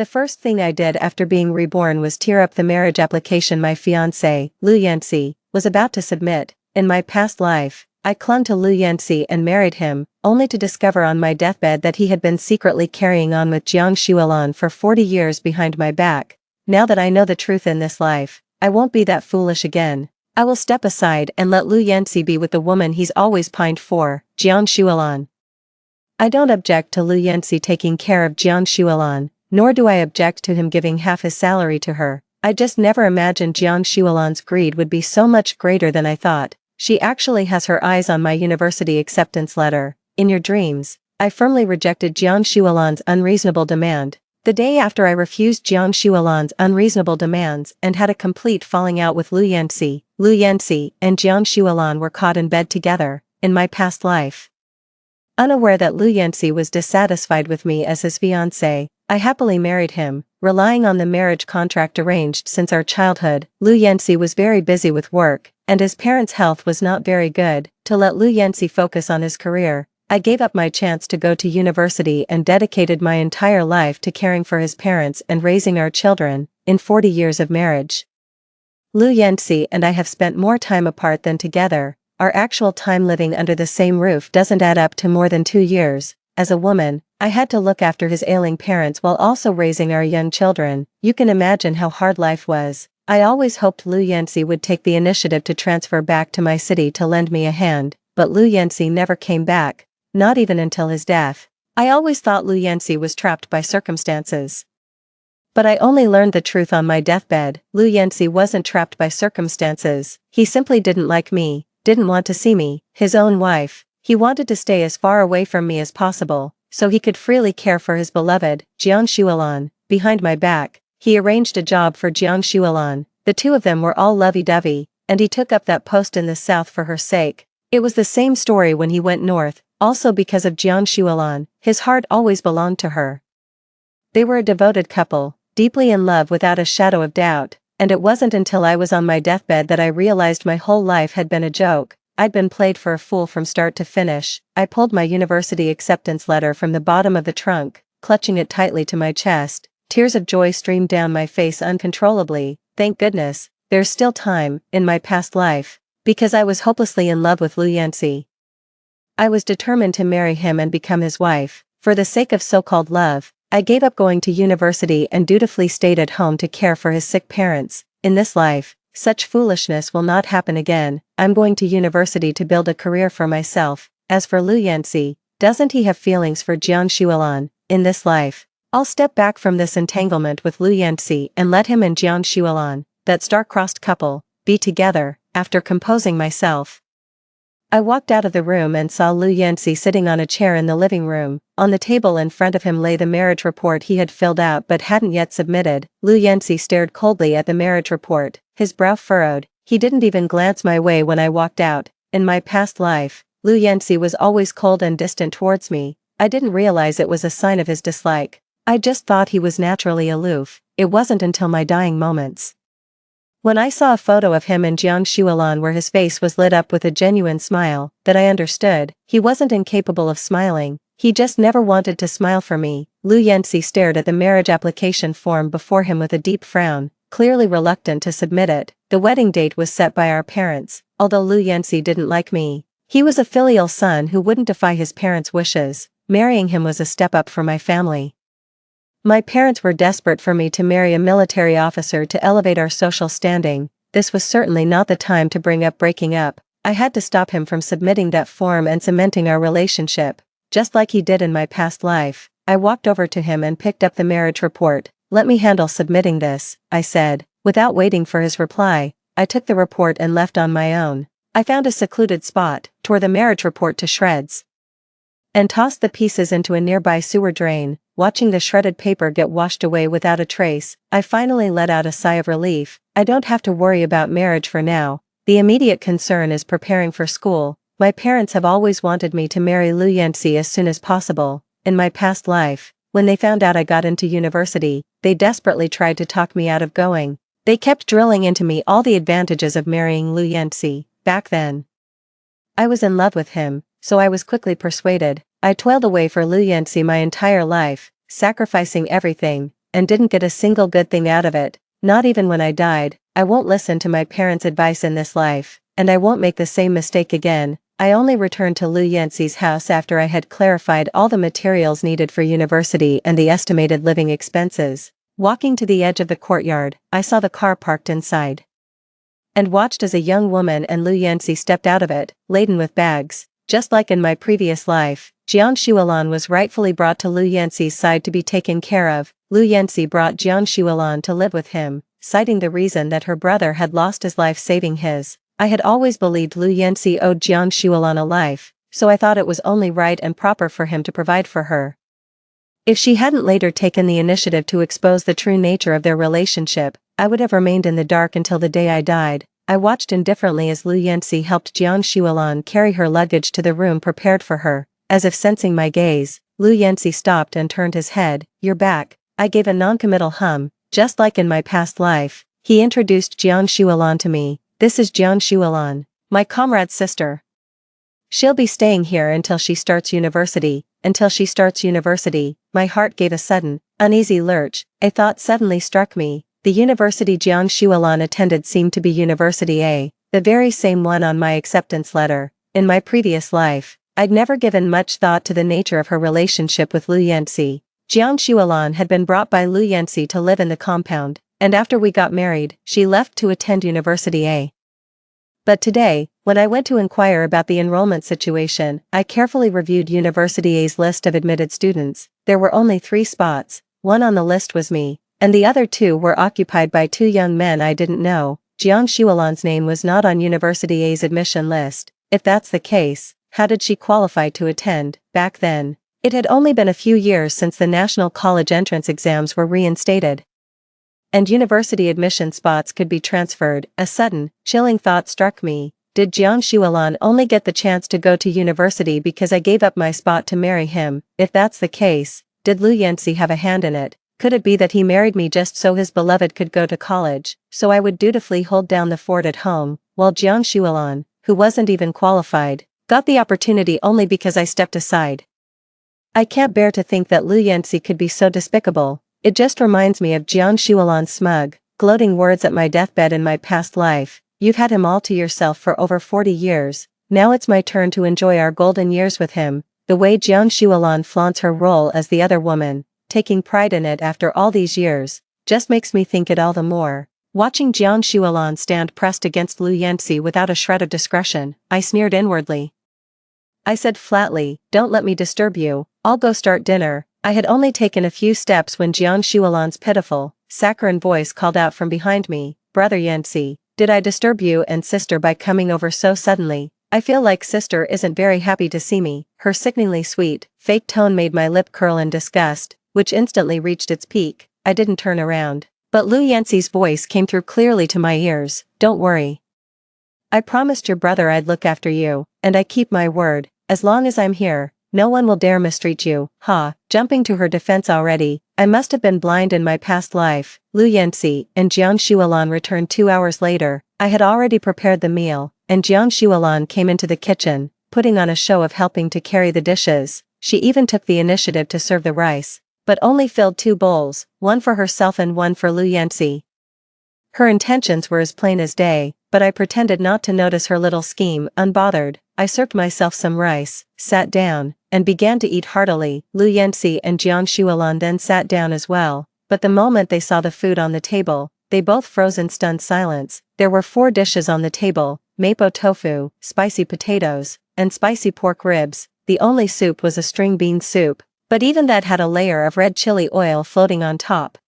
The first thing I did after being reborn was tear up the marriage application my fiancé, Lu Yancy, was about to submit. In my past life, I clung to Lu Yancy and married him, only to discover on my deathbed that he had been secretly carrying on with Jiang Shuilan for 40 years behind my back. Now that I know the truth in this life, I won't be that foolish again. I will step aside and let Lu Yancy be with the woman he's always pined for, Jiang Shuilan. I don't object to Lu Yancy taking care of Jiang Shuilan, nor do I object to him giving half his salary to her. I just never imagined Jiang Shuilan's greed would be so much greater than I thought. She actually has her eyes on my university acceptance letter. In your dreams, I firmly rejected Jiang Shuilan's unreasonable demand. The day after I refused Jiang Shuilan's unreasonable demands and had a complete falling out with Lu Yancy and Jiang Shuilan were caught in bed together, in my past life. Unaware that Lu Yancy was dissatisfied with me as his fiancé, I happily married him, relying on the marriage contract arranged since our childhood. Lu Yancy was very busy with work, and his parents' health was not very good. To let Lu Yancy focus on his career, I gave up my chance to go to university and dedicated my entire life to caring for his parents and raising our children, in 40 years of marriage. Lu Yancy and I have spent more time apart than together. Our actual time living under the same roof doesn't add up to more than 2 years. As a woman, I had to look after his ailing parents while also raising our young children. You can imagine how hard life was. I always hoped Lu Yancy would take the initiative to transfer back to my city to lend me a hand, but Lu Yancy never came back, not even until his death. I always thought Lu Yancy was trapped by circumstances. But I only learned the truth on my deathbed. Lu Yancy wasn't trapped by circumstances. He simply didn't like me, didn't want to see me, his own wife. He wanted to stay as far away from me as possible, so he could freely care for his beloved, Jiang Shuilan. Behind my back, he arranged a job for Jiang Shuilan. The two of them were all lovey-dovey, and he took up that post in the south for her sake. It was the same story when he went north, also because of Jiang Shuilan. His heart always belonged to her. They were a devoted couple, deeply in love without a shadow of doubt, and it wasn't until I was on my deathbed that I realized my whole life had been a joke. I'd been played for a fool from start to finish. I pulled my university acceptance letter from the bottom of the trunk, clutching it tightly to my chest. Tears of joy streamed down my face uncontrollably. Thank goodness, there's still time, in my past life, because I was hopelessly in love with Lu Yancy. I was determined to marry him and become his wife. For the sake of so-called love, I gave up going to university and dutifully stayed at home to care for his sick parents. In this life, such foolishness will not happen again. I'm going to university to build a career for myself. As for Lu Yancy, doesn't he have feelings for Jiang Shuilan? In this life, I'll step back from this entanglement with Lu Yancy and let him and Jiang Shuilan, that star-crossed couple, be together. After composing myself, I walked out of the room and saw Lu Yancy sitting on a chair in the living room. On the table in front of him lay the marriage report he had filled out but hadn't yet submitted. Lu Yancy stared coldly at the marriage report, his brow furrowed. He didn't even glance my way when I walked out. In my past life, Lu Yancy was always cold and distant towards me. I didn't realize it was a sign of his dislike. I just thought he was naturally aloof. It wasn't until my dying moments, when I saw a photo of him and Jiang Shuilan where his face was lit up with a genuine smile, that I understood. He wasn't incapable of smiling, he just never wanted to smile for me. Lu Yancy stared at the marriage application form before him with a deep frown, clearly reluctant to submit it. The wedding date was set by our parents. Although Lu Yancy didn't like me, he was a filial son who wouldn't defy his parents' wishes. Marrying him was a step up for my family. My parents were desperate for me to marry a military officer to elevate our social standing. This was certainly not the time to bring up breaking up. I had to stop him from submitting that form and cementing our relationship. Just like he did in my past life, I walked over to him and picked up the marriage report. "Let me handle submitting this," I said. Without waiting for his reply, I took the report and left on my own. I found a secluded spot, tore the marriage report to shreds, and tossed the pieces into a nearby sewer drain. Watching the shredded paper get washed away without a trace, I finally let out a sigh of relief. I don't have to worry about marriage for now. The immediate concern is preparing for school. My parents have always wanted me to marry Lu Yancy as soon as possible. In my past life, when they found out I got into university, they desperately tried to talk me out of going. They kept drilling into me all the advantages of marrying Lu Yancy. Back then, I was in love with him, so I was quickly persuaded. I toiled away for Lu Yancy my entire life, sacrificing everything, and didn't get a single good thing out of it, not even when I died. I won't listen to my parents' advice in this life, and I won't make the same mistake again. I only returned to Lu Yanxi's house after I had clarified all the materials needed for university and the estimated living expenses. Walking to the edge of the courtyard, I saw the car parked inside, and watched as a young woman and Lu Yanxi stepped out of it, laden with bags. Just like in my previous life, Jiang Shualan was rightfully brought to Lu Yanxi's side to be taken care of. Lu Yanxi brought Jiang Shualan to live with him, citing the reason that her brother had lost his life saving his. I had always believed Lu Yanxi owed Jiang Shualan a life, so I thought it was only right and proper for him to provide for her. If she hadn't later taken the initiative to expose the true nature of their relationship, I would have remained in the dark until the day I died. I watched indifferently as Lu Yanxi helped Jiang Shualan carry her luggage to the room prepared for her. As if sensing my gaze, Lu Yanxi stopped and turned his head. "You're back." I gave a non-committal hum. Just like in my past life, he introduced Jiang Shualan to me. "This is Jiang Shualan, my comrade's sister. She'll be staying here until she starts university." Until she starts university, my heart gave a sudden, uneasy lurch. A thought suddenly struck me. The university Jiang Shualan attended seemed to be University A, the very same one on my acceptance letter. In my previous life, I'd never given much thought to the nature of her relationship with Lu Yanxi. Jiang Shualan had been brought by Lu Yanxi to live in the compound, and after we got married, she left to attend University A. But today, when I went to inquire about the enrollment situation, I carefully reviewed University A's list of admitted students. There were only 3 spots. One on the list was me, and the other 2 were occupied by 2 young men I didn't know. Jiang Shualan's name was not on University A's admission list. If that's the case, how did she qualify to attend? Back then, it had only been a few years since the national college entrance exams were reinstated, and university admission spots could be transferred. A sudden, chilling thought struck me. Did Jiang Shualan only get the chance to go to university because I gave up my spot to marry him? If that's the case, did Lu Yanxi have a hand in it? Could it be that he married me just so his beloved could go to college, so I would dutifully hold down the fort at home, while Jiang Shualan, who wasn't even qualified, got the opportunity only because I stepped aside? I can't bear to think that Lu Yanxi could be so despicable. It just reminds me of Jiang Shualan's smug, gloating words at my deathbed in my past life. "You've had him all to yourself for over 40 years, now it's my turn to enjoy our golden years with him." The way Jiang Shualan flaunts her role as the other woman, taking pride in it after all these years, just makes me think it all the more. Watching Jiang Shualan stand pressed against Lu Yanxi without a shred of discretion, I sneered inwardly. I said flatly, "Don't let me disturb you, I'll go start dinner." I had only taken a few steps when Jiang Shualan's pitiful, saccharine voice called out from behind me, "Brother Yanxi, did I disturb you and sister by coming over so suddenly? I feel like sister isn't very happy to see me." Her sickeningly sweet, fake tone made my lip curl in disgust, which instantly reached its peak. I didn't turn around, but Lu Yanxi's voice came through clearly to my ears. "Don't worry. I promised your brother I'd look after you, and I keep my word. As long as I'm here, no one will dare mistreat you." Ha! Jumping to her defense already, I must have been blind in my past life. Lu Yanxi and Jiang Shualan returned 2 hours later. I had already prepared the meal, and Jiang Shualan came into the kitchen, putting on a show of helping to carry the dishes. She even took the initiative to serve the rice, but only filled 2 bowls, one for herself and one for Lu Yanxi. Her intentions were as plain as day, but I pretended not to notice her little scheme. Unbothered, I served myself some rice, sat down, and began to eat heartily. Lu Yanxi and Jiang Shualan then sat down as well, but the moment they saw the food on the table, they both froze in stunned silence. There were 4 dishes on the table: mapo tofu, spicy potatoes, and spicy pork ribs. The only soup was a string bean soup, but even that had a layer of red chili oil floating on top.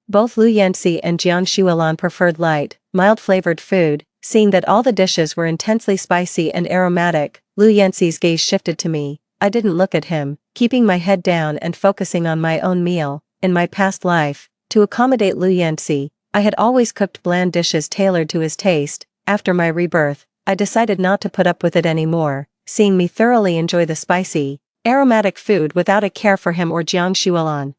Both Lu Yanxi and Jiang Shualan preferred light, mild-flavored food. Seeing that all the dishes were intensely spicy and aromatic, Lu Yanxi's gaze shifted to me. I didn't look at him, keeping my head down and focusing on my own meal. In my past life, to accommodate Lu Yanxi, I had always cooked bland dishes tailored to his taste. After my rebirth, I decided not to put up with it anymore, seeing me thoroughly enjoy the spicy, aromatic food without a care for him or Jiang Shualan.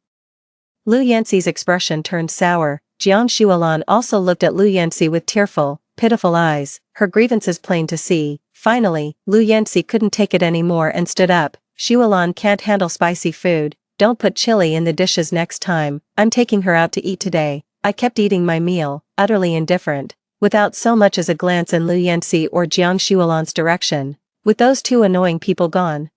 Lu Yanxi's expression turned sour. Jiang Shualan also looked at Lu Yanxi with tearful, pitiful eyes, her grievances plain to see. Finally, Lu Yanxi couldn't take it anymore and stood up. "Shualan can't handle spicy food. don't put chili in the dishes next time, I'm taking her out to eat today. I kept eating my meal, utterly indifferent, without so much as a glance in Lu Yanxi or Jiang Shuolan's direction. With those two annoying people gone,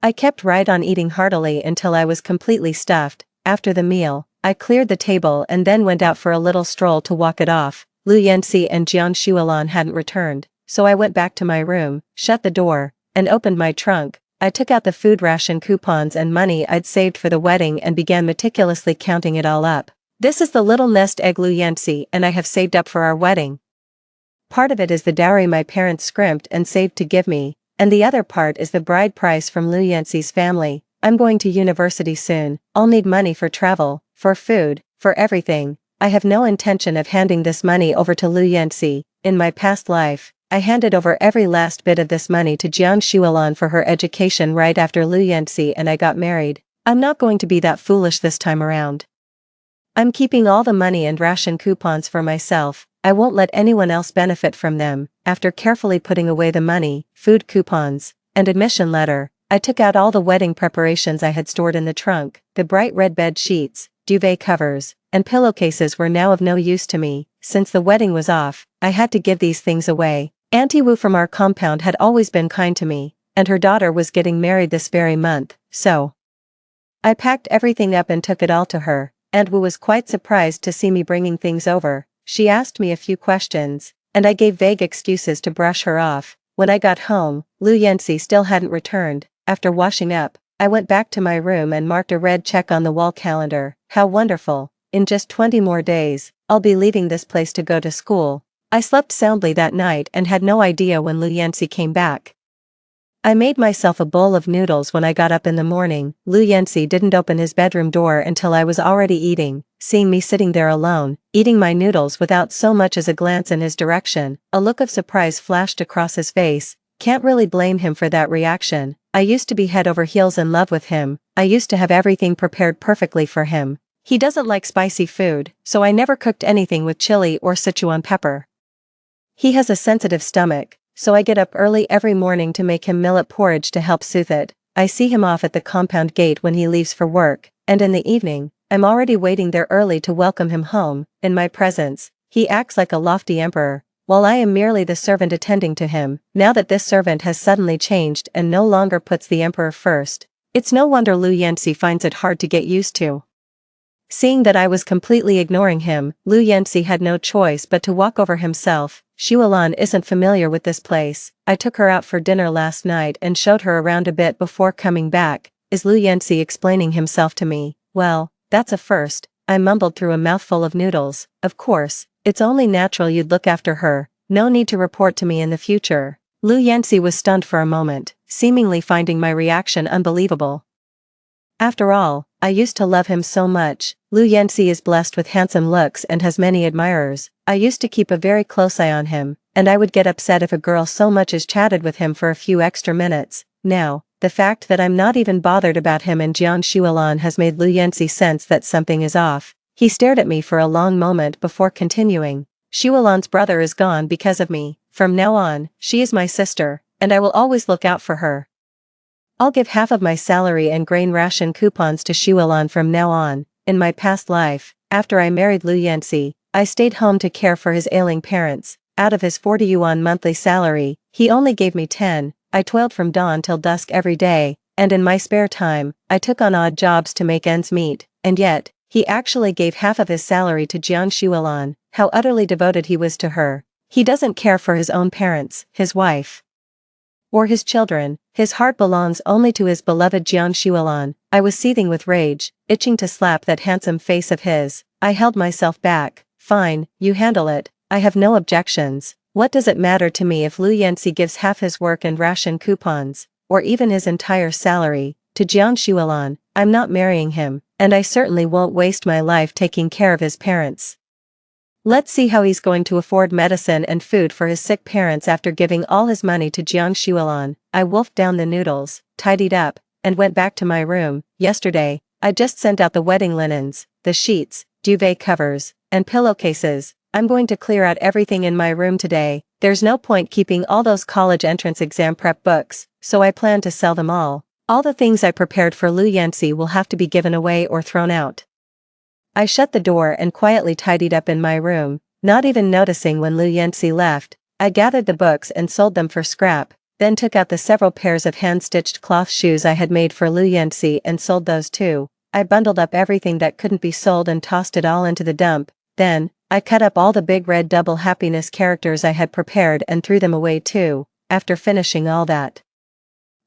I kept right on eating heartily until I was completely stuffed. After the meal, I cleared the table and then went out for a little stroll to walk it off. Lu Yanxi and Jiang Shuolan hadn't returned, so I went back to my room, shut the door, and opened my trunk. I took out the food ration coupons and money I'd saved for the wedding and began meticulously counting it all up. This is the little nest egg Lu Yanxi and I have saved up for our wedding. Part of it is the dowry my parents scrimped and saved to give me, and the other part is the bride price from Lu Yanxi's family. I'm going to university soon, I'll need money for travel, for food, for everything. I have no intention of handing this money over to Lu Yanxi. In my past life, I handed over every last bit of this money to Jiang Shuolan for her education right after Lu Yanxi and I got married. I'm not going to be that foolish this time around. I'm keeping all the money and ration coupons for myself. I won't let anyone else benefit from them. After carefully putting away the money, food coupons, and admission letter, I took out all the wedding preparations I had stored in the trunk. The bright red bed sheets, duvet covers, and pillowcases were now of no use to me. Since the wedding was off, I had to give these things away. Auntie Wu from our compound had always been kind to me, and her daughter was getting married this very month, so I packed everything up and took it all to her. Aunt Wu was quite surprised to see me bringing things over. She asked me a few questions, and I gave vague excuses to brush her off. When I got home, Lu Yanxi still hadn't returned. After washing up, I went back to my room and marked a red check on the wall calendar. How wonderful! In just 20 more days, I'll be leaving this place to go to school. I slept soundly that night and had no idea when Lu Yanxi came back. I made myself a bowl of noodles when I got up in the morning. Lu Yanxi didn't open his bedroom door until I was already eating. Seeing me sitting there alone, eating my noodles without so much as a glance in his direction, a look of surprise flashed across his face. Can't really blame him for that reaction. I used to be head over heels in love with him. I used to have everything prepared perfectly for him. He doesn't like spicy food, so I never cooked anything with chili or Sichuan pepper. He has a sensitive stomach, so I get up early every morning to make him millet porridge to help soothe it. I see him off at the compound gate when he leaves for work, and in the evening, I'm already waiting there early to welcome him home. In my presence, he acts like a lofty emperor, while I am merely the servant attending to him. Now that this servant has suddenly changed and no longer puts the emperor first, it's no wonder Lu Yanxi finds it hard to get used to. Seeing that I was completely ignoring him, Lu Yanxi had no choice but to walk over himself. Shuolan isn't familiar with this place. I took her out for dinner last night and showed her around a bit before coming back. Is Lu Yanxi explaining himself to me? Well, that's a first. I mumbled through a mouthful of noodles. Of course, it's only natural you'd look after her. No need to report to me in the future. Lu Yanxi was stunned for a moment, seemingly finding my reaction unbelievable. After all, I used to love him so much. Lu Yanxi is blessed with handsome looks and has many admirers. I used to keep a very close eye on him, and I would get upset if a girl so much as chatted with him for a few extra minutes. Now, the fact that I'm not even bothered about him and Jiang Shuolan has made Lu Yanxi sense that something is off. He stared at me for a long moment before continuing. Shuolan's brother is gone because of me. From now on, she is my sister, and I will always look out for her. I'll give half of my salary and grain ration coupons to Shuolan from now on. In my past life, after I married Lu Yanxi, I stayed home to care for his ailing parents. Out of his 40 yuan monthly salary, he only gave me 10. I toiled from dawn till dusk every day, and in my spare time, I took on odd jobs to make ends meet, and yet, he actually gave half of his salary to Jiang Shuolan. How utterly devoted he was to her. He doesn't care for his own parents, his wife, or his children. His heart belongs only to his beloved Jiang Shuolan. I was seething with rage, itching to slap that handsome face of his. I held myself back. Fine, you handle it. I have no objections. What does it matter to me if Lu Yanxi gives half his work and ration coupons, or even his entire salary, to Jiang Shuolan? I'm not marrying him, and I certainly won't waste my life taking care of his parents. Let's see how he's going to afford medicine and food for his sick parents after giving all his money to Jiang Shuolan. I wolfed down the noodles, tidied up, and went back to my room. Yesterday, I just sent out the wedding linens, the sheets, duvet covers, and pillowcases. I'm going to clear out everything in my room today. There's no point keeping all those college entrance exam prep books, so I plan to sell them all. All the things I prepared for Lu Yanxi will have to be given away or thrown out. I shut the door and quietly tidied up in my room, not even noticing when Lu Yanxi left. I gathered the books and sold them for scrap, then took out the several pairs of hand-stitched cloth shoes I had made for Lu Yanxi and sold those too. I bundled up everything that couldn't be sold and tossed it all into the dump. Then, I cut up all the big red double happiness characters I had prepared and threw them away too. After finishing all that,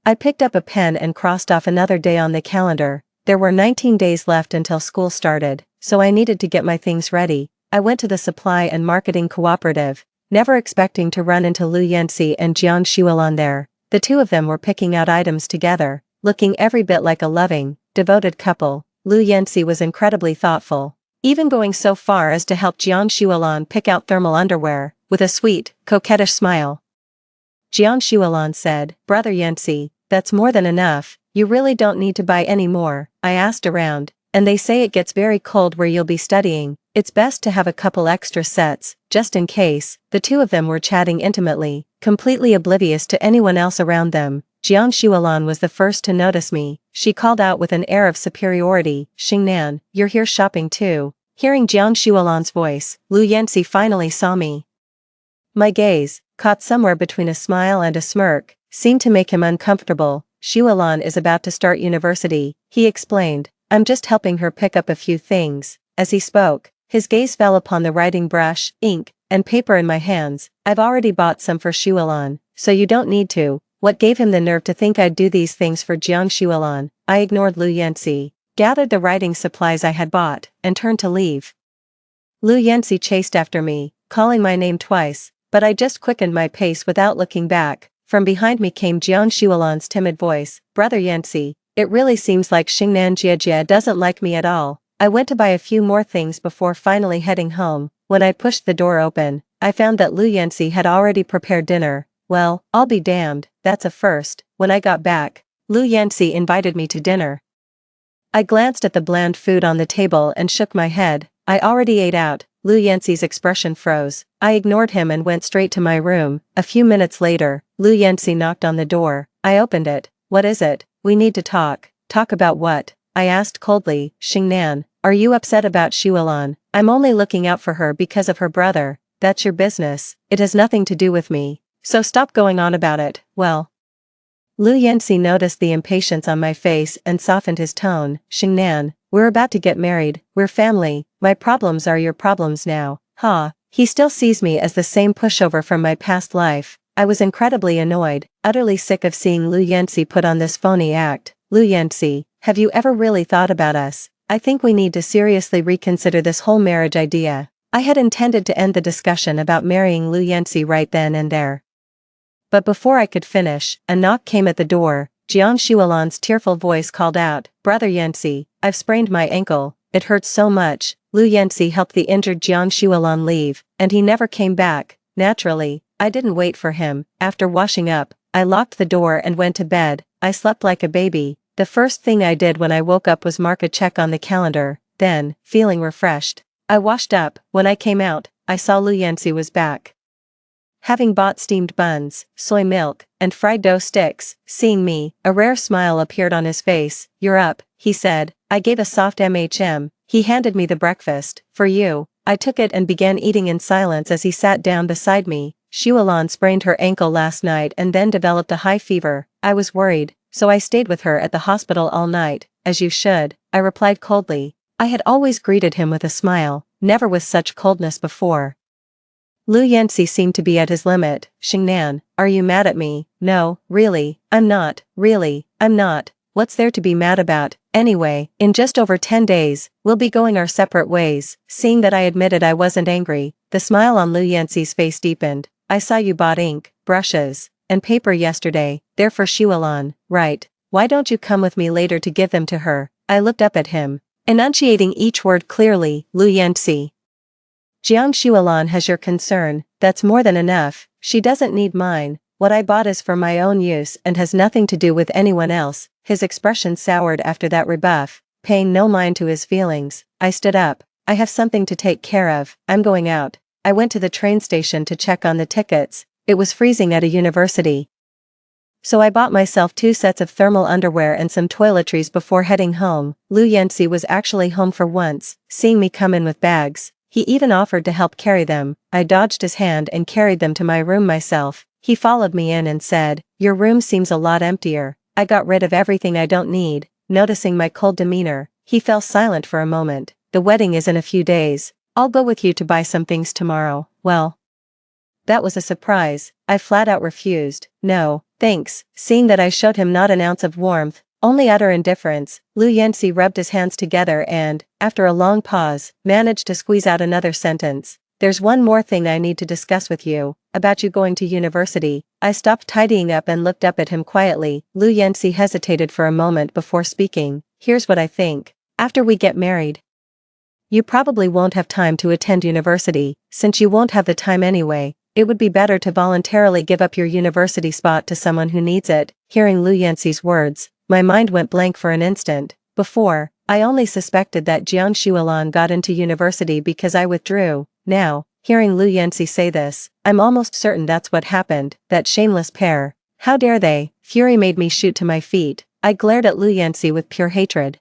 I picked up a pen and crossed off another day on the calendar. There were 19 days left until school started, so I needed to get my things ready. I went to the supply and marketing cooperative, never expecting to run into Lu Yanxi and Jiang Xuelan there. The two of them were picking out items together, looking every bit like a loving, devoted couple. Lu Yanxi was incredibly thoughtful, even going so far as to help Jiang Xuelan pick out thermal underwear, with a sweet, coquettish smile. Jiang Xuelan said, "Brother Yanxi, that's more than enough, you really don't need to buy any more." I asked around, and they say it gets very cold where you'll be studying. It's best to have a couple extra sets, just in case. The two of them were chatting intimately, completely oblivious to anyone else around them. Jiang Xuelan was the first to notice me. She called out with an air of superiority, "Xingnan, you're here shopping too." Hearing Jiang Xuelan's voice, Lu Yanxi finally saw me. My gaze, caught somewhere between a smile and a smirk, seemed to make him uncomfortable. "Xuelan is about to start university," he explained. "I'm just helping her pick up a few things." As he spoke, his gaze fell upon the writing brush, ink, and paper in my hands. "I've already bought some for Xuelan, so you don't need to." What gave him the nerve to think I'd do these things for Jiang Xuelan? I ignored Lu Yanxi, gathered the writing supplies I had bought, and turned to leave. Lu Yanxi chased after me, calling my name twice, but I just quickened my pace without looking back. From behind me came Jiang Xuelan's timid voice, "Brother Yanxi, it really seems like Xingnan Jiejie doesn't like me at all." I went to buy a few more things before finally heading home. When I pushed the door open, I found that Lu Yanxi had already prepared dinner. Well, I'll be damned, that's a first. When I got back, Lu Yanxi invited me to dinner. I glanced at the bland food on the table and shook my head. I already ate out. Lu Yanxi's expression froze. I ignored him and went straight to my room. A few minutes later, Lu Yanxi knocked on the door. I opened it. "What is it?" "We need to talk." "Talk about what?" I asked coldly. "Xingnan, are you upset about Xuelan?" "I'm only looking out for her because of her brother." "That's your business. It has nothing to do with me. So stop going on about it." "Well." Lu Yanxi noticed the impatience on my face and softened his tone. "Xingnan, we're about to get married, we're family, my problems are your problems now." Ha, he still sees me as the same pushover from my past life. I was incredibly annoyed, utterly sick of seeing Lu Yanxi put on this phony act. "Lu Yanxi, have you ever really thought about us? I think we need to seriously reconsider this whole marriage idea." I had intended to end the discussion about marrying Lu Yanxi right then and there. But before I could finish, a knock came at the door. Jiang Xuelan's tearful voice called out, "Brother Yanxi, I've sprained my ankle, it hurts so much." Lu Yanxi helped the injured Jiang Xuelan leave, and he never came back. Naturally, I didn't wait for him. After washing up, I locked the door and went to bed. I slept like a baby. The first thing I did when I woke up was mark a check on the calendar. Then, feeling refreshed, I washed up. When I came out, I saw Lu Yanxi was back, having bought steamed buns, soy milk, and fried dough sticks. Seeing me, a rare smile appeared on his face. "You're up," he said. I gave a soft MHM. He handed me the breakfast. "For you." I took it and began eating in silence as he sat down beside me. "Xuelan sprained her ankle last night and then developed a high fever. I was worried, so I stayed with her at the hospital all night." "As you should," I replied coldly. I had always greeted him with a smile, never with such coldness before. Lu Yanxi seemed to be at his limit. "Xingnan, are you mad at me?" "No, really, I'm not. Really, I'm not. What's there to be mad about? Anyway, in just over 10 days, we'll be going our separate ways." Seeing that I admitted I wasn't angry, the smile on Lu Yanxi's face deepened. "I saw you bought ink, brushes, and paper yesterday. They're for Xuelan, right? Why don't you come with me later to give them to her?" I looked up at him, enunciating each word clearly. "Lu Yanxi, Jiang Xuelan has your concern, that's more than enough. She doesn't need mine. What I bought is for my own use and has nothing to do with anyone else." His expression soured after that rebuff. Paying no mind to his feelings, I stood up. "I have something to take care of, I'm going out." I went to the train station to check on the tickets. It was freezing at a university so I bought myself 2 sets of thermal underwear and some toiletries before heading home. Lu Yanxi was actually home for once, seeing me come in with bags. He even offered to help carry them. I dodged his hand and carried them to my room myself. He followed me in and said, "Your room seems a lot emptier." I got rid of everything I don't need. Noticing my cold demeanor, he fell silent for a moment. "The wedding is in a few days. I'll go with you to buy some things tomorrow." Well, that was a surprise. I flat out refused. "No, thanks." Seeing that I showed him not an ounce of warmth, only utter indifference, Lu Yanxi rubbed his hands together and, after a long pause, managed to squeeze out another sentence. "There's one more thing I need to discuss with you, about you going to university." I stopped tidying up and looked up at him quietly. Lu Yanxi hesitated for a moment before speaking. "Here's what I think. After we get married, you probably won't have time to attend university. Since you won't have the time anyway, it would be better to voluntarily give up your university spot to someone who needs it." Hearing Lu Yanxi's words, my mind went blank for an instant. Before, I only suspected that Jiang Shualan got into university because I withdrew. Now, hearing Lu Yanxi say this, I'm almost certain that's what happened. That shameless pair. How dare they? Fury made me shoot to my feet. I glared at Lu Yanxi with pure hatred.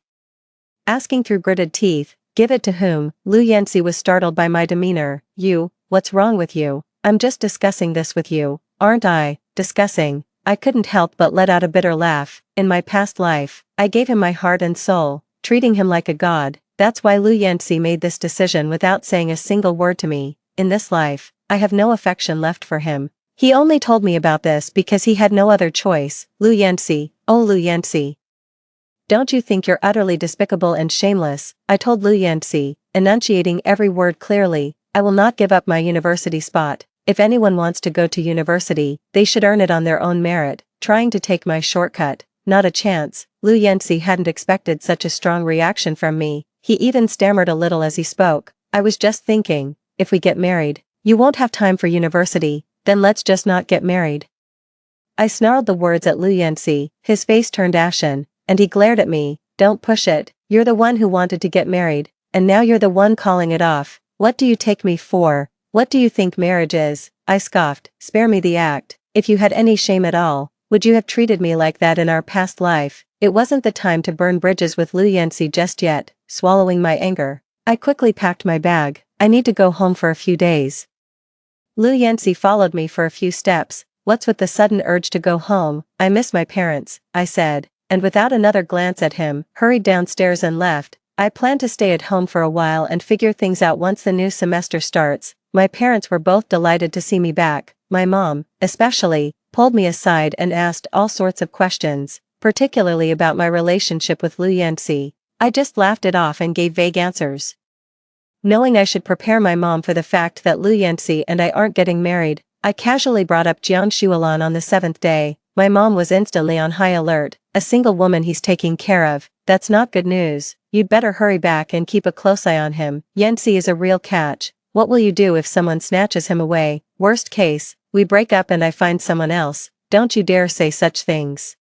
Asking through gritted teeth, "Give it to whom?" Lu Yanxi was startled by my demeanor. "You, what's wrong with you? I'm just discussing this with you, aren't I?" Discussing. I couldn't help but let out a bitter laugh. In my past life, I gave him my heart and soul, treating him like a god. That's why Lu Yanxi made this decision without saying a single word to me. In this life, I have no affection left for him. He only told me about this because he had no other choice. Lu Yanxi, oh Lu Yanxi. Don't you think you're utterly despicable and shameless? I told Lu Yanxi, enunciating every word clearly. I will not give up my university spot. If anyone wants to go to university, they should earn it on their own merit. Trying to take my shortcut, not a chance. Lu Yanxi hadn't expected such a strong reaction from me. He even stammered a little as he spoke. "I was just thinking, if we get married, you won't have time for university, then let's just not get married." I snarled the words at Lu Yanxi. His face turned ashen, and he glared at me. "Don't push it. You're the one who wanted to get married, and now you're the one calling it off. What do you take me for? What do you think marriage is?" I scoffed. "Spare me the act. If you had any shame at all, would you have treated me like that in our past life?" It wasn't the time to burn bridges with Lu Yanxi just yet. Swallowing my anger, I quickly packed my bag. "I need to go home for a few days." Lu Yanxi followed me for a few steps. "What's with the sudden urge to go home?" "I miss my parents," I said, and without another glance at him, hurried downstairs and left. I plan to stay at home for a while and figure things out once the new semester starts. My parents were both delighted to see me back. My mom, especially, pulled me aside and asked all sorts of questions, particularly about my relationship with Lu Yanxi. I just laughed it off and gave vague answers. Knowing I should prepare my mom for the fact that Lu Yanxi and I aren't getting married, I casually brought up Jiang Shualan on the 7th day. My mom was instantly on high alert. "A single woman he's taking care of. That's not good news. You'd better hurry back and keep a close eye on him. Yanxi is a real catch. What will you do if someone snatches him away? Worst case, we break up and I find someone else." "Don't you dare say such things.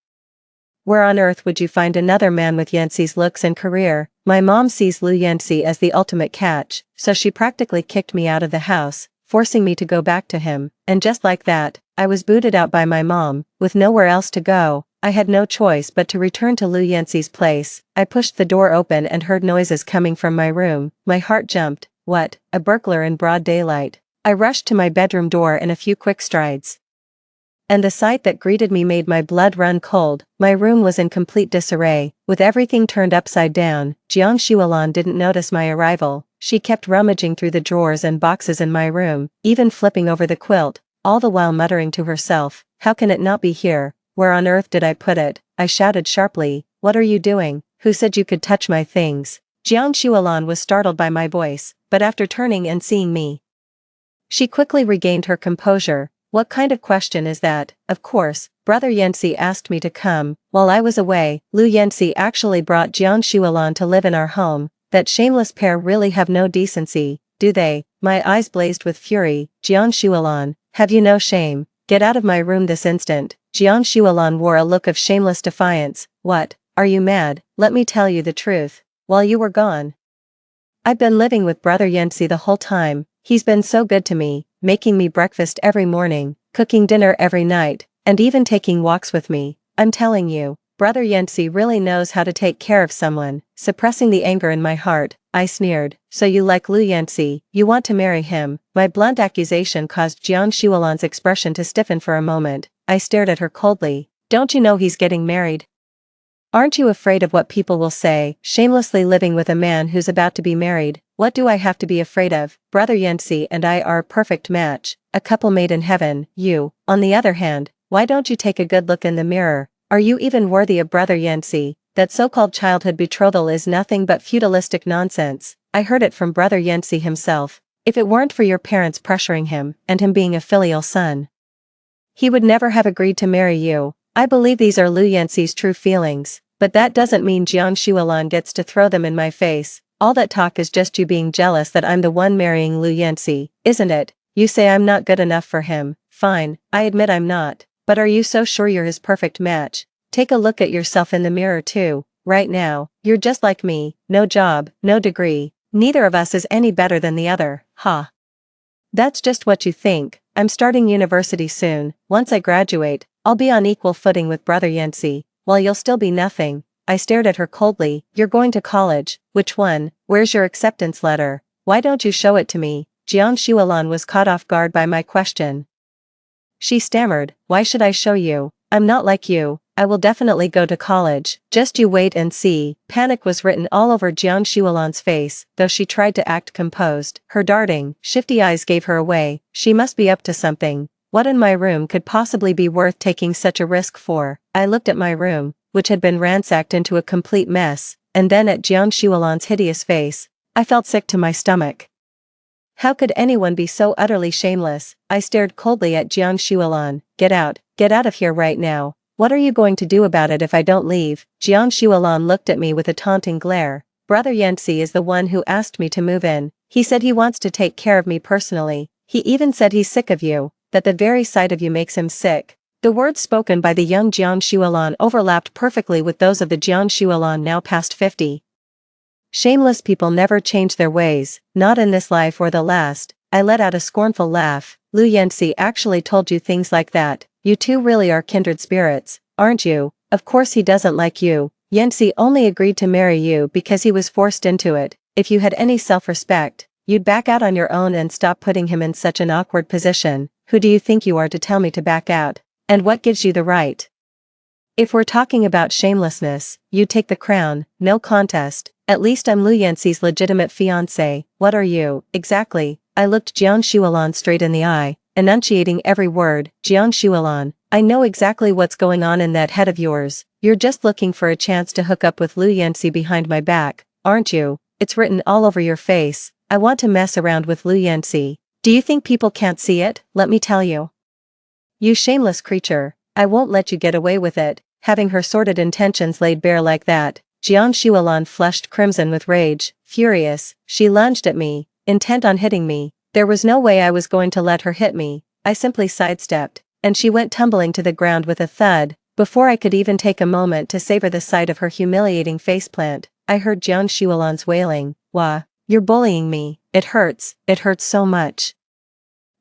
Where on earth would you find another man with Yanxi's looks and career?" My mom sees Lu Yanxi as the ultimate catch, so she practically kicked me out of the house, forcing me to go back to him. And just like that, I was booted out by my mom. With nowhere else to go, I had no choice but to return to Lu Yanxi's place. I pushed the door open and heard noises coming from my room. My heart jumped. What? A burglar in broad daylight. I rushed to my bedroom door in a few quick strides, and the sight that greeted me made my blood run cold. My room was in complete disarray, with everything turned upside down. Jiang Shualan didn't notice my arrival. She kept rummaging through the drawers and boxes in my room, even flipping over the quilt, all the while muttering to herself, "How can it not be here? Where on earth did I put it?" I shouted sharply, "What are you doing? Who said you could touch my things?" Jiang Shualan was startled by my voice, but after turning and seeing me, she quickly regained her composure. "What kind of question is that? Of course, Brother Yanxi asked me to come. While I was away, Lu Yanxi actually brought Jiang Shualan to live in our home. That shameless pair really have no decency, do they?" My eyes blazed with fury. "Jiang Shualan, have you no shame? Get out of my room this instant." Jiang Shualan wore a look of shameless defiance. "What? Are you mad? Let me tell you the truth. While you were gone, I've been living with Brother Yanxi the whole time. He's been so good to me, making me breakfast every morning, cooking dinner every night, and even taking walks with me. I'm telling you, Brother Yancy really knows how to take care of someone. Suppressing the anger in my heart, I sneered. So you like Lu Yancy, you want to marry him? My blunt accusation caused Jiang Shualan's expression to stiffen for a moment. I stared at her coldly. Don't you know he's getting married? Aren't you afraid of what people will say, shamelessly living with a man who's about to be married? What do I have to be afraid of? Brother Yancy and I are a perfect match, a couple made in heaven. You, on the other hand, why don't you take a good look in the mirror? Are you even worthy of Brother Yancy? That so-called childhood betrothal is nothing but feudalistic nonsense. I heard it from Brother Yancy himself. If it weren't for your parents pressuring him, and him being a filial son, he would never have agreed to marry you. I believe these are Lu Yancy's true feelings. But that doesn't mean Jiang Shualan gets to throw them in my face. All that talk is just you being jealous that I'm the one marrying Lu Yancy, isn't it? You say I'm not good enough for him. Fine, I admit I'm not. But are you so sure you're his perfect match? Take a look at yourself in the mirror too. Right now, you're just like me, no job, no degree. Neither of us is any better than the other, ha. That's just what you think. I'm starting university soon. Once I graduate, I'll be on equal footing with Brother Yancy. While you'll still be nothing. I stared at her coldly. You're going to college. Which one? Where's your acceptance letter? Why don't you show it to me? Jiang Shualan was caught off guard by my question. She stammered, why should I show you? I'm not like you. I will definitely go to college. Just you wait and see. Panic was written all over Jiang Shualan's face, though she tried to act composed. Her darting, shifty eyes gave her away. She must be up to something. What in my room could possibly be worth taking such a risk for? I looked at my room, which had been ransacked into a complete mess, and then at Jiang Shualan's hideous face. I felt sick to my stomach. How could anyone be so utterly shameless? I stared coldly at Jiang Shualan. Get out of here right now. What are you going to do about it if I don't leave? Jiang Shualan looked at me with a taunting glare. Brother Yancy is the one who asked me to move in. He said he wants to take care of me personally. He even said he's sick of you. That the very sight of you makes him sick. The words spoken by the young Jiang Shualan overlapped perfectly with those of the Jiang Shualan now past 50. Shameless people never change their ways, not in this life or the last. I let out a scornful laugh. Lu Yancy actually told you things like that. You two really are kindred spirits, aren't you? Of course he doesn't like you. Yancy only agreed to marry you because he was forced into it. If you had any self-respect, you'd back out on your own and stop putting him in such an awkward position. Who do you think you are to tell me to back out? And what gives you the right? If we're talking about shamelessness, you take the crown, no contest. At least I'm Lu Yancy's legitimate fiancé. What are you, exactly? I looked Jiang Shualan straight in the eye, enunciating every word. Jiang Shualan, I know exactly what's going on in that head of yours. You're just looking for a chance to hook up with Lu Yancy behind my back, aren't you? It's written all over your face. I want to mess around with Lu Yancy. Do you think people can't see it? Let me tell you. You shameless creature, I won't let you get away with it. Having her sordid intentions laid bare like that, Jiang Shualan flushed crimson with rage. Furious, she lunged at me, intent on hitting me. There was no way I was going to let her hit me. I simply sidestepped, and she went tumbling to the ground with a thud. Before I could even take a moment to savor the sight of her humiliating faceplant, I heard Jiang Shualan's wailing. Wah, you're bullying me. It hurts so much.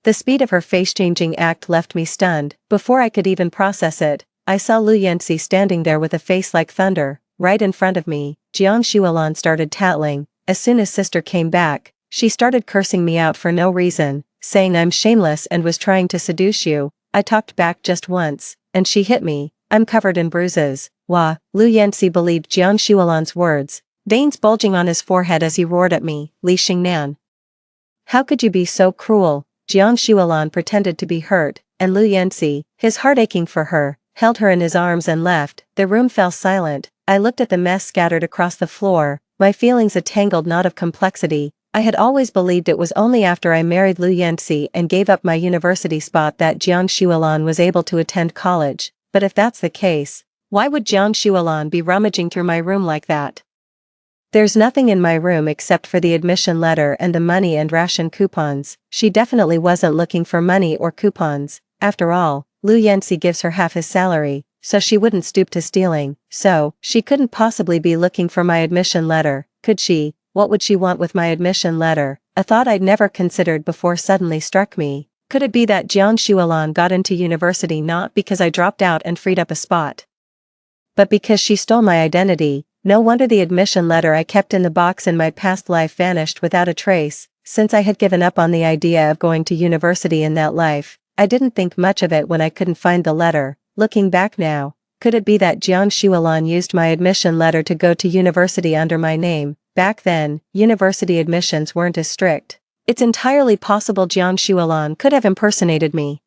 The speed of her face-changing act left me stunned. Before I could even process it, I saw Lu Yancy standing there with a face like thunder, right in front of me. Jiang Shualan started tattling. As soon as sister came back, she started cursing me out for no reason, saying I'm shameless and was trying to seduce you. I talked back just once, and she hit me. I'm covered in bruises. Wah, Lu Yancy believed Jiang Shualan's words, veins bulging on his forehead as he roared at me. Li Xingnan. How could you be so cruel? Jiang Shualan pretended to be hurt, and Lu Yancy, his heart aching for her, held her in his arms and left. The room fell silent. I looked at the mess scattered across the floor, my feelings a tangled knot of complexity. I had always believed it was only after I married Lu Yancy and gave up my university spot that Jiang Shualan was able to attend college. But if that's the case, why would Jiang Shualan be rummaging through my room like that? There's nothing in my room except for the admission letter and the money and ration coupons. She definitely wasn't looking for money or coupons. After all, Lu Yancy gives her half his salary, so she wouldn't stoop to stealing. So, she couldn't possibly be looking for my admission letter, could she? What would she want with my admission letter? A thought I'd never considered before suddenly struck me. Could it be that Jiang Shualan got into university not because I dropped out and freed up a spot, but because she stole my identity? No wonder the admission letter I kept in the box in my past life vanished without a trace. Since I had given up on the idea of going to university in that life, I didn't think much of it when I couldn't find the letter. Looking back now, could it be that Jiang Shualan used my admission letter to go to university under my name? Back then, university admissions weren't as strict. It's entirely possible Jiang Shualan could have impersonated me.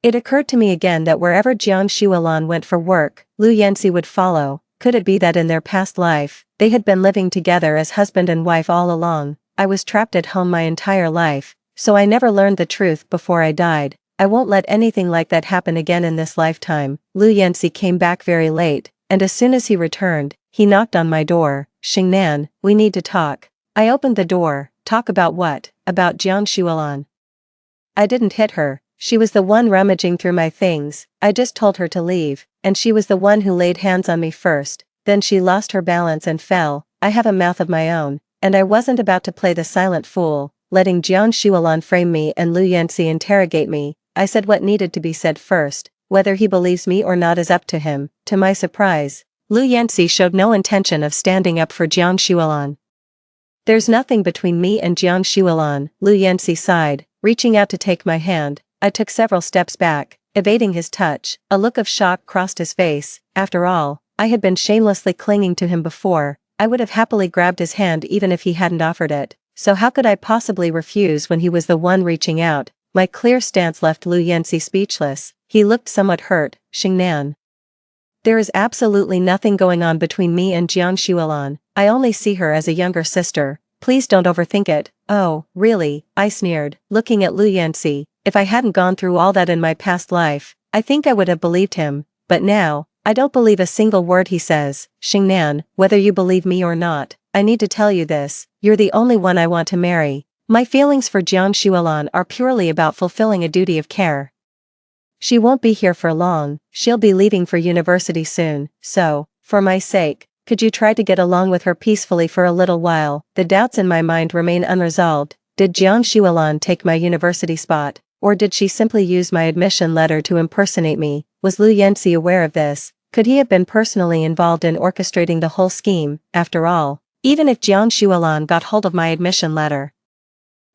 It occurred to me again that wherever Jiang Shualan went for work, Lu Yanxi would follow. Could it be that in their past life, they had been living together as husband and wife all along? I was trapped at home my entire life, so I never learned the truth before I died. I won't let anything like that happen again in this lifetime. Lu Yanxi came back very late, and as soon as he returned, he knocked on my door. Xingnan, we need to talk. I opened the door. Talk about what? About Jiang Shualan. I didn't hit her. She was the one rummaging through my things. I just told her to leave, and she was the one who laid hands on me first. Then she lost her balance and fell. I have a mouth of my own, and I wasn't about to play the silent fool, letting Jiang Shualan frame me and Lu Yanxi interrogate me. I said what needed to be said first. Whether he believes me or not is up to him. To my surprise, Lu Yanxi showed no intention of standing up for Jiang Shualan. There's nothing between me and Jiang Shualan, Lu Yanxi sighed, reaching out to take my hand. I took several steps back, evading his touch. A look of shock crossed his face. After all, I had been shamelessly clinging to him before. I would have happily grabbed his hand even if he hadn't offered it. So how could I possibly refuse when he was the one reaching out? My clear stance left Lu Yanxi speechless. He looked somewhat hurt. Xingnan. There is absolutely nothing going on between me and Jiang Shualan. I only see her as a younger sister. Please don't overthink it. Oh, really? I sneered, looking at Lu Yanxi. If I hadn't gone through all that in my past life, I think I would have believed him. But now, I don't believe a single word he says. Xingnan, whether you believe me or not, I need to tell you this. You're the only one I want to marry. My feelings for Jiang Shualan are purely about fulfilling a duty of care. She won't be here for long. She'll be leaving for university soon. So, for my sake, could you try to get along with her peacefully for a little while? The doubts in my mind remain unresolved. Did Jiang Shualan take my university spot? Or did she simply use my admission letter to impersonate me? Was Lu Yanxi aware of this? Could he have been personally involved in orchestrating the whole scheme? After all, even if Jiang Shualan got hold of my admission letter,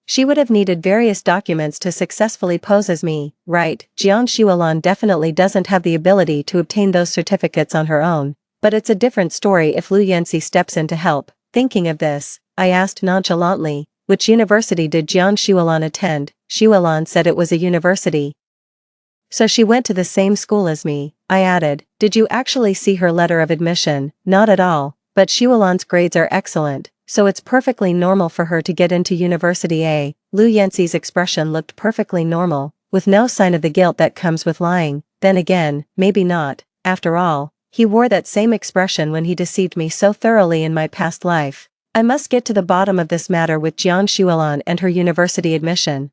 she would have needed various documents to successfully pose as me, right? Jiang Shualan definitely doesn't have the ability to obtain those certificates on her own. But it's a different story if Lu Yanxi steps in to help. Thinking of this, I asked nonchalantly, which university did Jiang Shualan attend? Shualan said it was a university. So she went to the same school as me, I added. Did you actually see her letter of admission? Not at all, but Shualan's grades are excellent, so it's perfectly normal for her to get into university A. Lu Yanxi's expression looked perfectly normal, with no sign of the guilt that comes with lying. Then again, maybe not. After all, he wore that same expression when he deceived me so thoroughly in my past life. I must get to the bottom of this matter with Jiang Shualan and her university admission.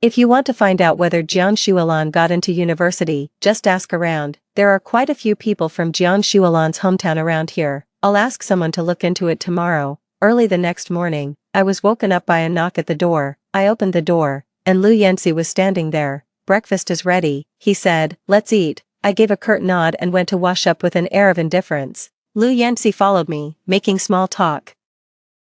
If you want to find out whether Jiang Shualan got into university, just ask around. There are quite a few people from Jiang Shualan's hometown around here. I'll ask someone to look into it tomorrow. Early the next morning, I was woken up by a knock at the door. I opened the door, and Lu Yanxi was standing there. Breakfast is ready, he said. Let's eat. I gave a curt nod and went to wash up with an air of indifference. Lu Yanxi followed me, making small talk.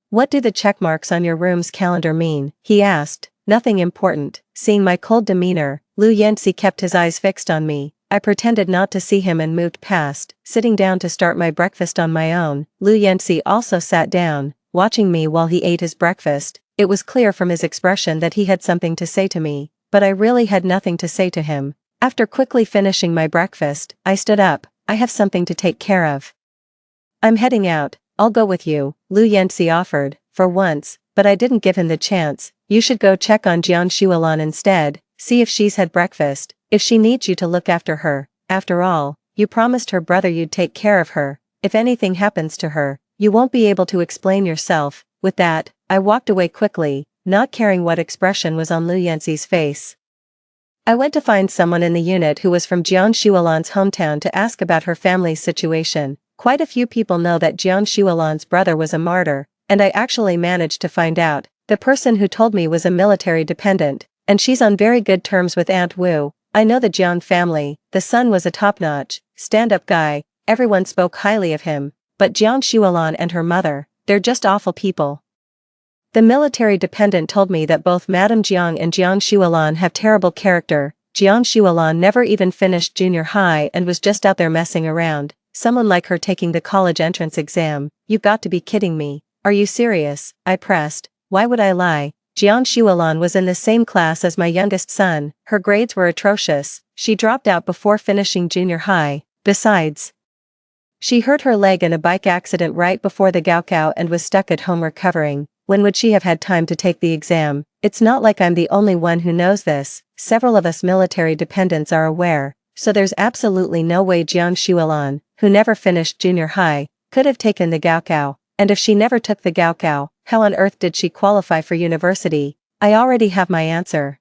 What do the check marks on your room's calendar mean? He asked. Nothing important. Seeing my cold demeanor, Lu Yanxi kept his eyes fixed on me. I pretended not to see him and moved past, sitting down to start my breakfast on my own. Lu Yanxi also sat down, watching me while he ate his breakfast. It was clear from his expression that he had something to say to me, but I really had nothing to say to him. After quickly finishing my breakfast, I stood up. I have something to take care of. I'm heading out. I'll go with you, Lu Yanxi offered, for once, but I didn't give him the chance. You should go check on Jiang Shualan instead, see if she's had breakfast, if she needs you to look after her. After all, you promised her brother you'd take care of her. If anything happens to her, you won't be able to explain yourself. With that, I walked away quickly, not caring what expression was on Lu Yanxi's face. I went to find someone in the unit who was from Jiang Shualan's hometown to ask about her family's situation. Quite a few people know that Jiang Shualan's brother was a martyr, and I actually managed to find out. The person who told me was a military dependent. And she's on very good terms with Aunt Wu. I know the Jiang family, the son was a top-notch, stand-up guy, everyone spoke highly of him. But Jiang Shuolan and her mother, they're just awful people. The military dependent told me that both Madame Jiang and Jiang Shuolan have terrible character. Jiang Shuolan never even finished junior high and was just out there messing around. Someone like her taking the college entrance exam. You've got to be kidding me. Are you serious? I pressed. Why would I lie? Jiang Shuolan was in the same class as my youngest son. Her grades were atrocious. She dropped out before finishing junior high. Besides, she hurt her leg in a bike accident right before the Gaokao and was stuck at home recovering. When would she have had time to take the exam? It's not like I'm the only one who knows this. Several of us military dependents are aware. So there's absolutely no way Jiang Shuolan, who never finished junior high, could have taken the Gaokao. And if she never took the Gaokao, how on earth did she qualify for university? I already have my answer.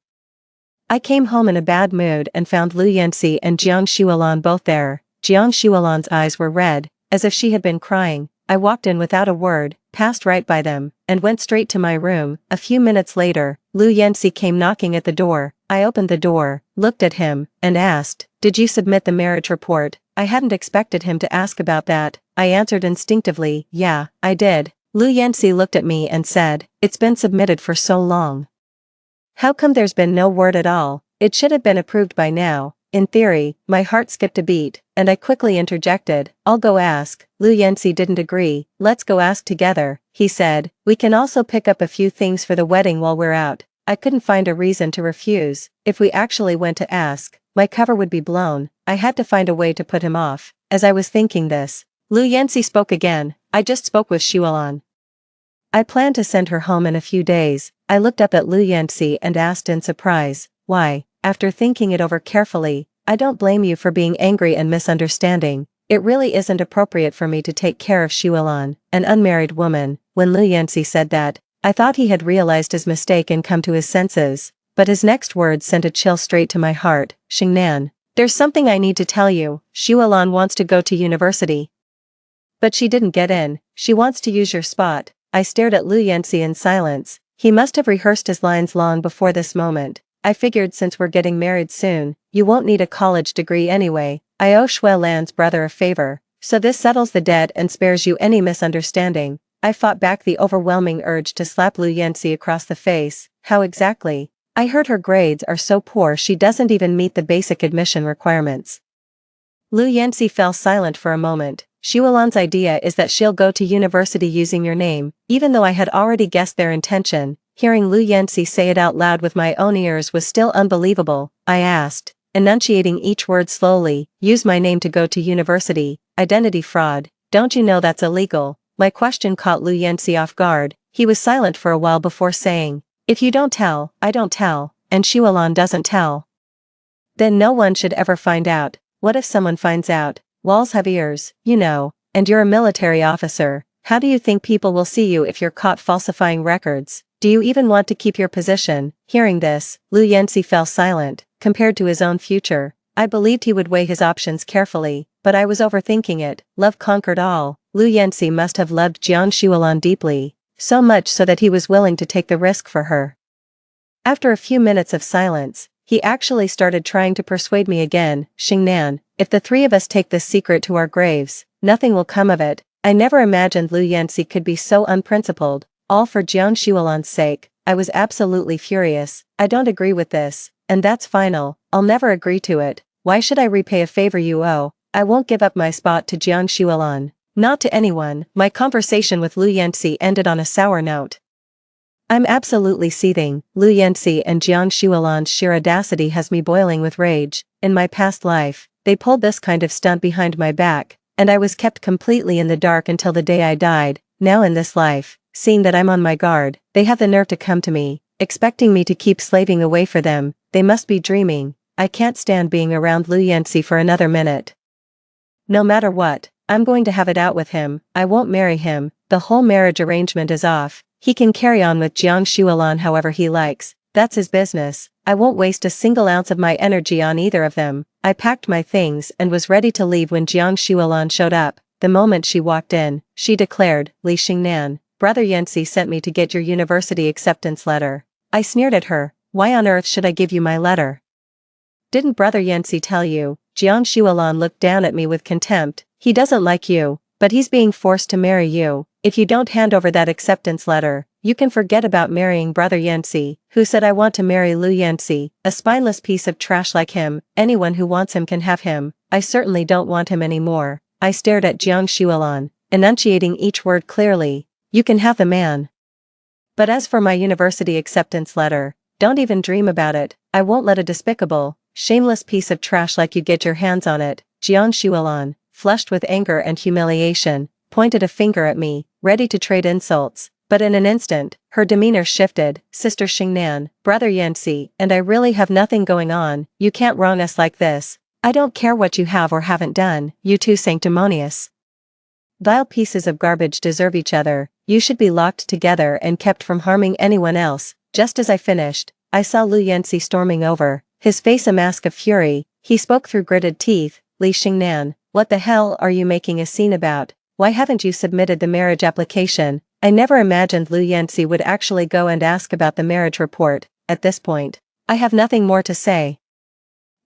I came home in a bad mood and found Lu Yanxi and Jiang Shuolan both there. Jiang Shuolan's eyes were red, as if she had been crying. I walked in without a word, passed right by them, and went straight to my room. A few minutes later, Lu Yanxi came knocking at the door. I opened the door, looked at him, and asked, "Did you submit the marriage report?" I hadn't expected him to ask about that. I answered instinctively, "Yeah, I did." Lu Yanxi looked at me and said, "It's been submitted for so long. How come there's been no word at all? It should have been approved by now." In theory, my heart skipped a beat, and I quickly interjected, "I'll go ask." Lu Yanxi didn't agree. "Let's go ask together," he said. "We can also pick up a few things for the wedding while we're out." I couldn't find a reason to refuse. If we actually went to ask, my cover would be blown. I had to find a way to put him off. As I was thinking this, Lu Yanxi spoke again. "I just spoke with Shuolan. I plan to send her home in a few days." I looked up at Lu Yanxi and asked in surprise, "Why?" After thinking it over carefully, "I don't blame you for being angry and misunderstanding. It really isn't appropriate for me to take care of Shuolan, an unmarried woman." When Lu Yanxi said that, I thought he had realized his mistake and come to his senses, but his next words sent a chill straight to my heart. "Xingnan, there's something I need to tell you. Shuolan wants to go to university. But she didn't get in. She wants to use your spot." I stared at Lu Yanxi in silence. He must have rehearsed his lines long before this moment. I figured since we're getting married soon, you won't need a college degree anyway. I owe Shui Lan's brother a favor, so this settles the debt and spares you any misunderstanding. I fought back the overwhelming urge to slap Lu Yanxi across the face. "How exactly?" "I heard her grades are so poor she doesn't even meet the basic admission requirements." Lu Yanxi fell silent for a moment. "Shuolan's idea is that she'll go to university using your name." Even though I had already guessed their intention, hearing Lu Yanxi say it out loud with my own ears was still unbelievable. I asked, enunciating each word slowly, "Use my name to go to university? Identity fraud. Don't you know that's illegal?" My question caught Lu Yanxi off guard. He was silent for a while before saying, "If you don't tell, I don't tell, and Shuolan doesn't tell. Then no one should ever find out." "What if someone finds out? Walls have ears, you know, and you're a military officer. How do you think people will see you if you're caught falsifying records? Do you even want to keep your position?" Hearing this, Lu Yanxi fell silent. Compared to his own future, I believed he would weigh his options carefully, but I was overthinking it. Love conquered all. Lu Yanxi must have loved Jiang Shuolan deeply, so much so that he was willing to take the risk for her. After a few minutes of silence, he actually started trying to persuade me again. "Xingnan, if the three of us take this secret to our graves, nothing will come of it." I never imagined Lu Yanxi could be so unprincipled, all for Jiang Shuolan's sake. I was absolutely furious. "I don't agree with this, and that's final. I'll never agree to it. Why should I repay a favor you owe? I won't give up my spot to Jiang Shuolan. Not to anyone." My conversation with Lu Yanxi ended on a sour note. I'm absolutely seething. Lu Yanxi and Jiang Shuolan's sheer audacity has me boiling with rage. In my past life, they pulled this kind of stunt behind my back, and I was kept completely in the dark until the day I died. Now in this life, seeing that I'm on my guard, they have the nerve to come to me, expecting me to keep slaving away for them. They must be dreaming. I can't stand being around Lu Yanxi for another minute. No matter what, I'm going to have it out with him. I won't marry him. The whole marriage arrangement is off. He can carry on with Jiang Shuolan however he likes. That's his business. I won't waste a single ounce of my energy on either of them. I packed my things and was ready to leave when Jiang Shuolan showed up. The moment she walked in, she declared, "Li Xingnan, Brother Yanxi sent me to get your university acceptance letter." I sneered at her. Why on earth should I give you my letter? Didn't Brother Yancy tell you? Jiang Shualan looked down at me with contempt. He doesn't like you, but he's being forced to marry you. If you don't hand over that acceptance letter, you can forget about marrying Brother Yancy. Who said I want to marry Lu Yancy, a spineless piece of trash like him? Anyone who wants him can have him. I certainly don't want him anymore. I stared at Jiang Shualan, enunciating each word clearly. You can have the man. But as for my university acceptance letter, don't even dream about it. I won't let a despicable, shameless piece of trash like you get your hands on it. Jiang Shualan, flushed with anger and humiliation, pointed a finger at me, ready to trade insults. But in an instant, her demeanor shifted. Sister Xingnan, Brother Yancy, and I really have nothing going on. You can't wrong us like this. I don't care what you have or haven't done, you two sanctimonious, vile pieces of garbage deserve each other. You should be locked together and kept from harming anyone else. Just as I finished, I saw Lu Yancy storming over, his face a mask of fury. He spoke through gritted teeth. Li Xingnan, what the hell are you making a scene about? Why haven't you submitted the marriage application? I never imagined Lu Yancy would actually go and ask about the marriage report. At this point, I have nothing more to say.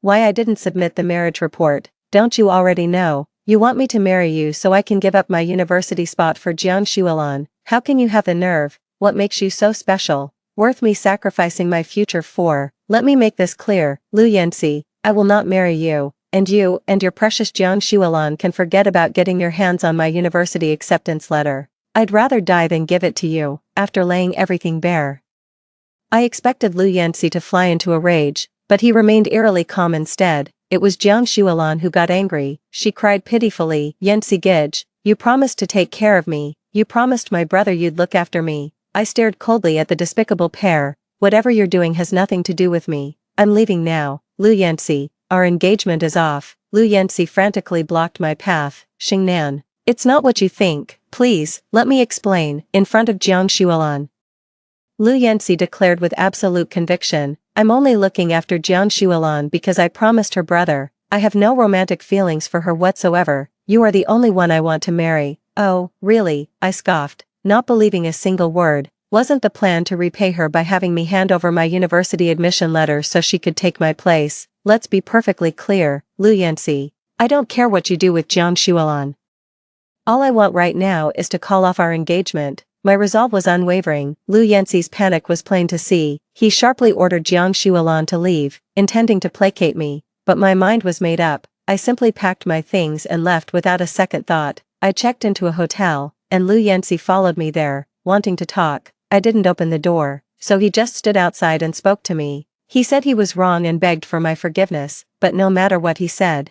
Why I didn't submit the marriage report, don't you already know? You want me to marry you so I can give up my university spot for Jiang Shualan. How can you have the nerve? What makes you so special? Worth me sacrificing my future for? Let me make this clear, Lu Yancy, I will not marry you, and you and your precious Jiang Shualan can forget about getting your hands on my university acceptance letter. I'd rather die than give it to you, after laying everything bare. I expected Lu Yancy to fly into a rage, but he remained eerily calm instead. It was Jiang Shualan who got angry. She cried pitifully, Yancy Gidge, you promised to take care of me, you promised my brother you'd look after me. I stared coldly at the despicable pair. Whatever you're doing has nothing to do with me. I'm leaving now. Lu Yancy, our engagement is off. Lu Yancy frantically blocked my path. Xingnan, it's not what you think. Please, let me explain, in front of Jiang Shualan. Lu Yancy declared with absolute conviction, I'm only looking after Jiang Shualan because I promised her brother. I have no romantic feelings for her whatsoever. You are the only one I want to marry. Oh, really? I scoffed, not believing a single word. Wasn't the plan to repay her by having me hand over my university admission letter so she could take my place? Let's be perfectly clear, Lu Yancy. I don't care what you do with Jiang Shualan. All I want right now is to call off our engagement. My resolve was unwavering. Lu Yancy's panic was plain to see. He sharply ordered Jiang Shualan to leave, intending to placate me. But my mind was made up. I simply packed my things and left without a second thought. I checked into a hotel, and Lu Yancy followed me there, wanting to talk. I didn't open the door, so he just stood outside and spoke to me. He said he was wrong and begged for my forgiveness, but no matter what he said,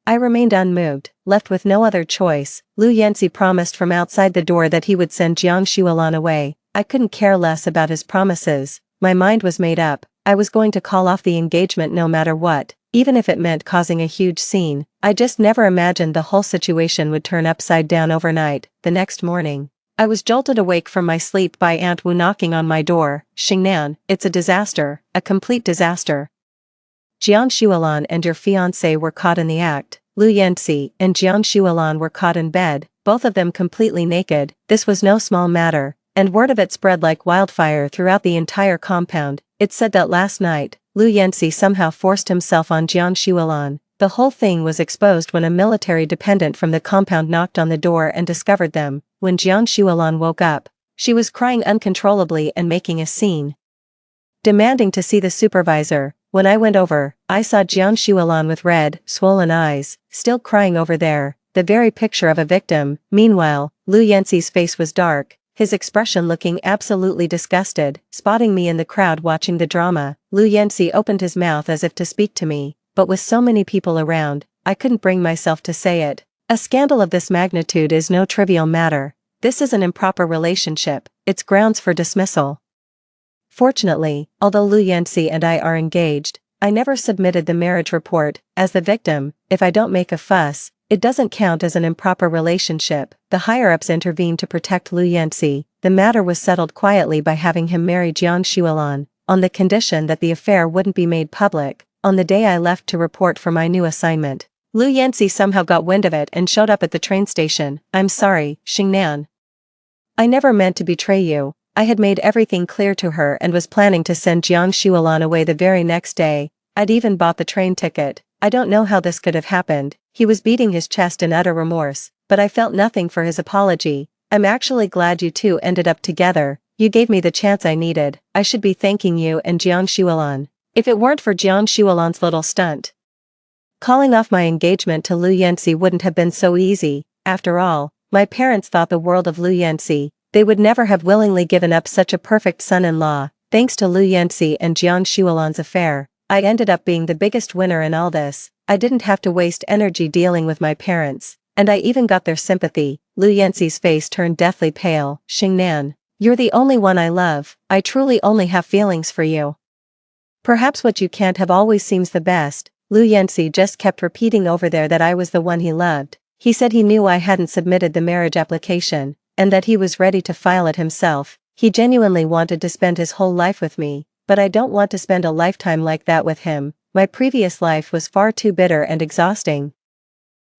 I remained unmoved, left with no other choice. Lu Yancy promised from outside the door that he would send Jiang Shualan away. I couldn't care less about his promises. My mind was made up. I was going to call off the engagement no matter what, even if it meant causing a huge scene. I just never imagined the whole situation would turn upside down overnight. The next morning, I was jolted awake from my sleep by Aunt Wu knocking on my door. Xingnan, it's a disaster, a complete disaster. Jiang Shualan and your fiancé were caught in the act. Lu Yancy and Jiang Shualan were caught in bed, both of them completely naked. This was no small matter, and word of it spread like wildfire throughout the entire compound. It said that last night, Lu Yancy somehow forced himself on Jiang Shualan. The whole thing was exposed when a military dependent from the compound knocked on the door and discovered them. When Jiang Shualan woke up, she was crying uncontrollably and making a scene, demanding to see the supervisor. When I went over, I saw Jiang Shualan with red, swollen eyes, still crying over there, the very picture of a victim. Meanwhile, Lu Yancy's face was dark, his expression looking absolutely disgusted. Spotting me in the crowd watching the drama, Lu Yancy opened his mouth as if to speak to me, but with so many people around, I couldn't bring myself to say it. A scandal of this magnitude is no trivial matter. This is an improper relationship, it's grounds for dismissal. Fortunately, although Lu Yancy and I are engaged, I never submitted the marriage report. As the victim, if I don't make a fuss, it doesn't count as an improper relationship. The higher-ups intervened to protect Lu Yancy. The matter was settled quietly by having him marry Jiang Shualan, on the condition that the affair wouldn't be made public. On the day I left to report for my new assignment, Lu Yancy somehow got wind of it and showed up at the train station. I'm sorry, Xingnan. I never meant to betray you. I had made everything clear to her and was planning to send Jiang Shuolan away the very next day. I'd even bought the train ticket. I don't know how this could have happened. He was beating his chest in utter remorse, but I felt nothing for his apology. I'm actually glad you two ended up together. You gave me the chance I needed. I should be thanking you and Jiang Shuolan. If it weren't for Jiang Shuolan's little stunt, calling off my engagement to Lu Yanxi wouldn't have been so easy. After all, my parents thought the world of Lu Yanxi. They would never have willingly given up such a perfect son-in-law. Thanks to Lu Yanxi and Jiang Shuolan's affair, I ended up being the biggest winner in all this. I didn't have to waste energy dealing with my parents, and I even got their sympathy. Lu Yanxi's face turned deathly pale. Xingnan, you're the only one I love. I truly only have feelings for you. Perhaps what you can't have always seems the best. Lu Yanxi just kept repeating over there that I was the one he loved. He said he knew I hadn't submitted the marriage application, and that he was ready to file it himself. He genuinely wanted to spend his whole life with me, but I don't want to spend a lifetime like that with him. My previous life was far too bitter and exhausting.